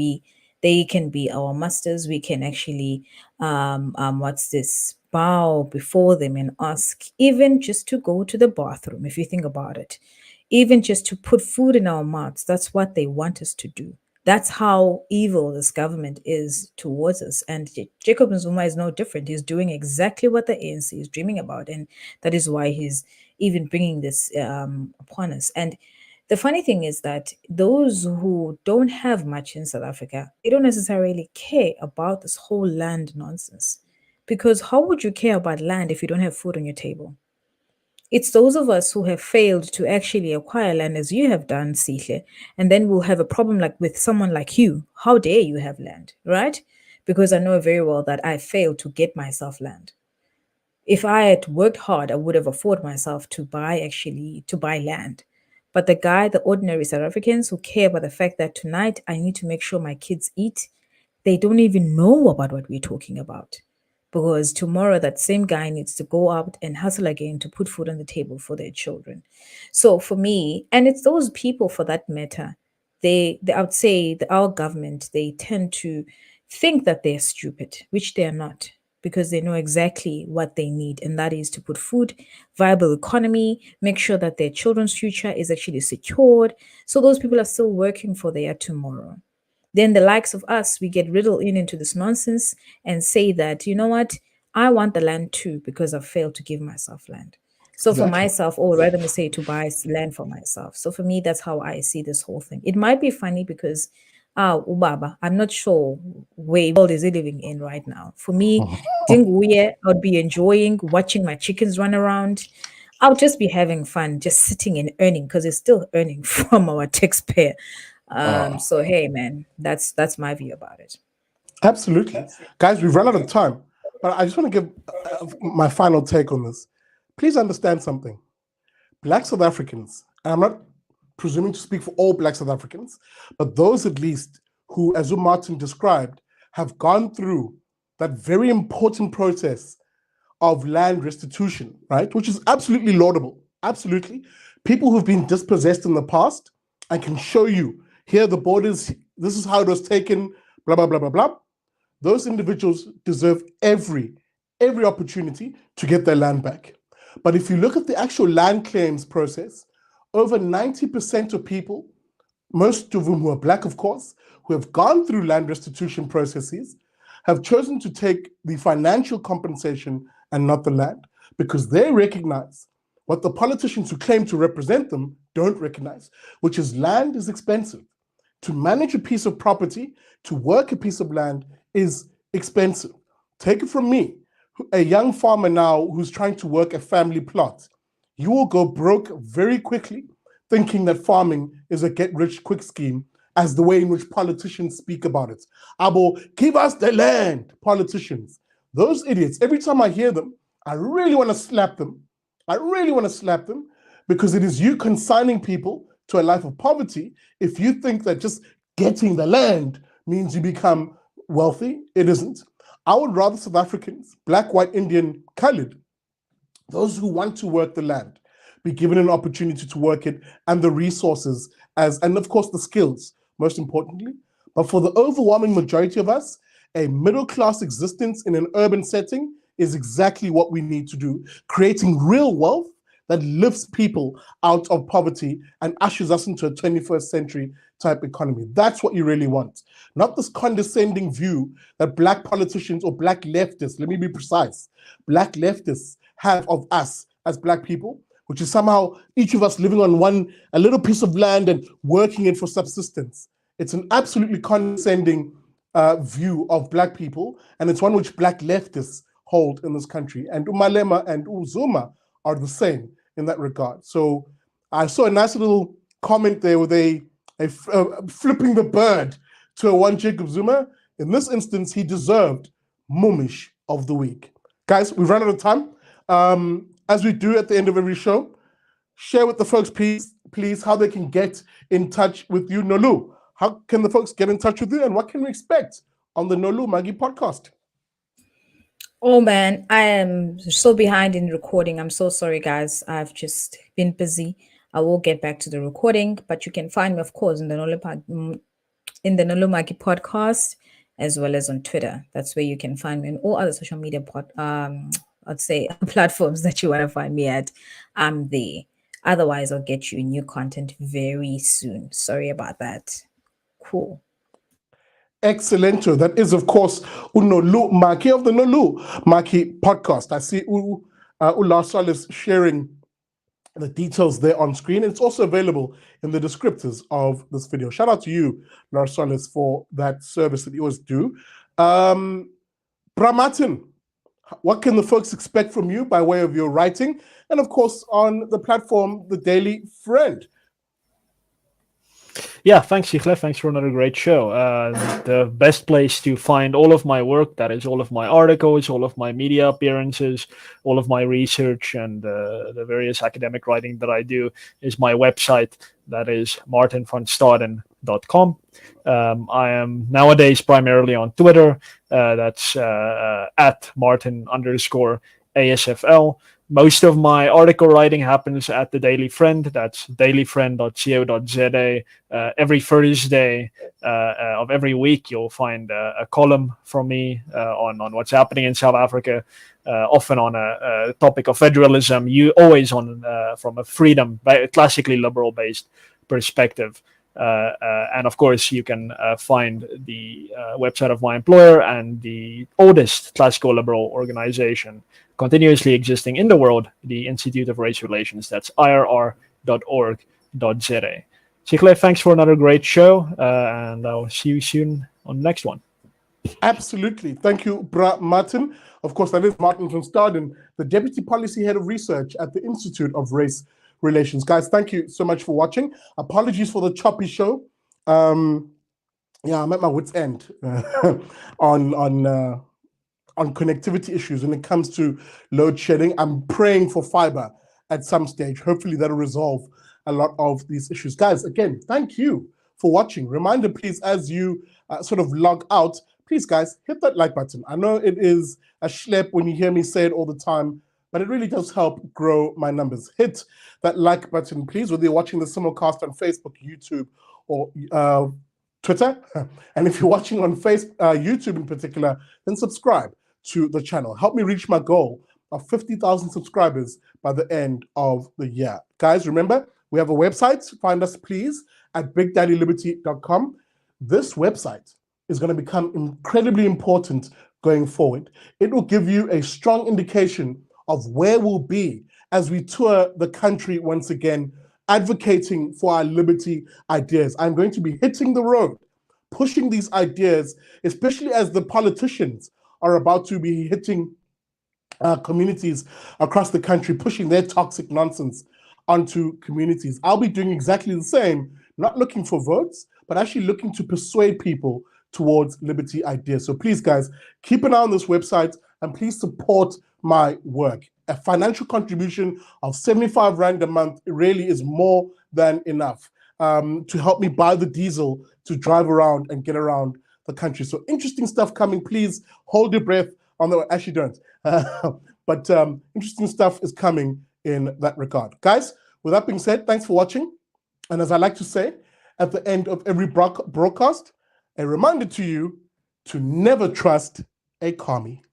they can be our masters. We can actually, bow before them and ask, even just to go to the bathroom, if you think about it, even just to put food in our mouths. That's what they want us to do. That's how evil this government is towards us. And Jacob Zuma is no different. He's doing exactly what the ANC is dreaming about. And that is why he's even bringing this upon us. And the funny thing is that those who don't have much in South Africa, they don't necessarily care about this whole land nonsense. Because how would you care about land if you don't have food on your table? It's those of us who have failed to actually acquire land, as you have done, Sihle, and then we'll have a problem like with someone like you. How dare you have land, right? Because I know very well that I failed to get myself land. If I had worked hard, I would have afforded myself to buy land. But the ordinary South Africans who care about the fact that tonight I need to make sure my kids eat, they don't even know about what we're talking about. Because tomorrow that same guy needs to go out and hustle again to put food on the table for their children. So for me, and it's those people for that matter, I would say our government, they tend to think that they're stupid, which they are not, because they know exactly what they need, and that is to put food, viable economy, make sure that their children's future is actually secured. So those people are still working for their tomorrow. Then the likes of us, we get riddled into this nonsense and say that, you know what, I want the land too because I've failed to give myself land. So for myself, or rather me say to buy land for myself. So for me, that's how I see this whole thing. It might be funny because, Ubaba, I'm not sure where world is he living in right now. For me, I would be enjoying watching my chickens run around. I'll just be having fun, just sitting and earning because it's still earning from our taxpayer. So hey, man, that's my view about it. Absolutely. Guys, we've run out of time, but I just want to give my final take on this. Please understand something. Black South Africans, and I'm not presuming to speak for all Black South Africans, but those at least who, as Martin described, have gone through that very important process of land restitution, right? Which is absolutely laudable. Absolutely. People who've been dispossessed in the past, I can show you here the borders, this is how it was taken, blah, blah, blah, blah, blah. Those individuals deserve every opportunity to get their land back. But if you look at the actual land claims process, over 90% of people, most of whom who are Black, of course, who have gone through land restitution processes, have chosen to take the financial compensation and not the land, because they recognize what the politicians who claim to represent them don't recognize, which is land is expensive. To manage a piece of property, to work a piece of land is expensive. Take it from me, a young farmer now who's trying to work a family plot. You will go broke very quickly thinking that farming is a get-rich-quick scheme, as the way in which politicians speak about it. Abo, give us the land, politicians. Those idiots, every time I hear them, I really want to slap them. I really want to slap them, because it is you consigning people to a life of poverty if you think that just getting the land means you become wealthy. It isn't. I would rather South Africans, Black, white, Indian, colored, those who want to work the land, be given an opportunity to work it and the resources and of course the skills, most importantly. But for the overwhelming majority of us, a middle-class existence in an urban setting is exactly what we need to do, creating real wealth that lifts people out of poverty and ushers us into a 21st century type economy. That's what you really want. Not this condescending view that Black politicians or Black leftists, let me be precise, Black leftists have of us as Black people, which is somehow each of us living on a little piece of land and working it for subsistence. It's an absolutely condescending view of Black people, and it's one which Black leftists hold in this country. And Malema and Zuma are the same in that regard. So I saw a nice little comment there with a flipping the bird to a one Jacob Zuma. In this instance, he deserved Mumish of the week. Guys, we've run out of time. As we do at the end of every show, share with the folks, please, how they can get in touch with you, Nolu. How can the folks get in touch with you, and what can we expect on the Nolu Magi podcast? Oh man, I am so behind in recording. I'm so sorry, guys. I've just been busy. I will get back to the recording, but you can find me, of course, in the Nolu Maki podcast, as well as on Twitter. That's where you can find me, and all other social media I'd say platforms that you want to find me at. I'm there. Otherwise, I'll get you new content very soon. Sorry about that. Cool. Excellent. That is, of course, Nolu Maki of the Nolu Maki podcast. I see Ulasal is sharing the details there on screen. It's also available in the descriptors of this video. Shout out to you, Lars Solis, for that service that you always do. Bramatin, what can the folks expect from you by way of your writing? And of course, on the platform, The Daily Friend. Yeah, thanks, Sindile. Thanks for another great show. The best place to find all of my work, that is all of my articles, all of my media appearances, all of my research, and the various academic writing that I do, is my website. That is martinvanstaden.com. I am nowadays primarily on Twitter. That's at Martin_ASFL. Most of my article writing happens at The Daily Friend. That's dailyfriend.co.za. Every Thursday of every week, you'll find a column from me on what's happening in South Africa, often on a topic of federalism, always on from a freedom, classically liberal-based perspective. And of course, you can find the website of my employer and the oldest classical liberal organization continuously existing in the world, the Institute of Race Relations. That's irr.org.za. Sindile, thanks for another great show, and I'll see you soon on the next one. Absolutely. Thank you, Bra Martin. Of course, that is Martin from Staden, the Deputy Policy Head of Research at the Institute of Race Relations. Guys, thank you so much for watching. Apologies for the choppy show. Yeah, I'm at my wit's end on connectivity issues when it comes to load shedding. I'm praying for fiber at some stage. Hopefully that'll resolve a lot of these issues. Guys, again, thank you for watching. Reminder, please, as you sort of log out, please, guys, hit that like button. I know it is a schlep when you hear me say it all the time, but it really does help grow my numbers. Hit that like button, please, whether you're watching the simulcast on Facebook, YouTube, or Twitter. And if you're watching on YouTube in particular, then subscribe to the channel. Help me reach my goal of 50,000 subscribers by the end of the year. Guys, remember, we have a website. Find us, please, at bigdaddyliberty.com. This website is going to become incredibly important going forward. It will give you a strong indication of where we'll be as we tour the country once again, advocating for our liberty ideas. I'm going to be hitting the road, pushing these ideas, especially as the politicians are about to be hitting communities across the country, pushing their toxic nonsense onto communities. I'll be doing exactly the same, not looking for votes, but actually looking to persuade people towards liberty ideas. So please, guys, keep an eye on this website and please support my work. A financial contribution of 75 Rand a month really is more than enough to help me buy the diesel to drive around and get around the country. So interesting stuff coming. Please hold your breath on the, actually don't. But interesting stuff is coming in that regard. Guys, with that being said, thanks for watching. And as I like to say, at the end of every broadcast, a reminder to you to never trust a commie.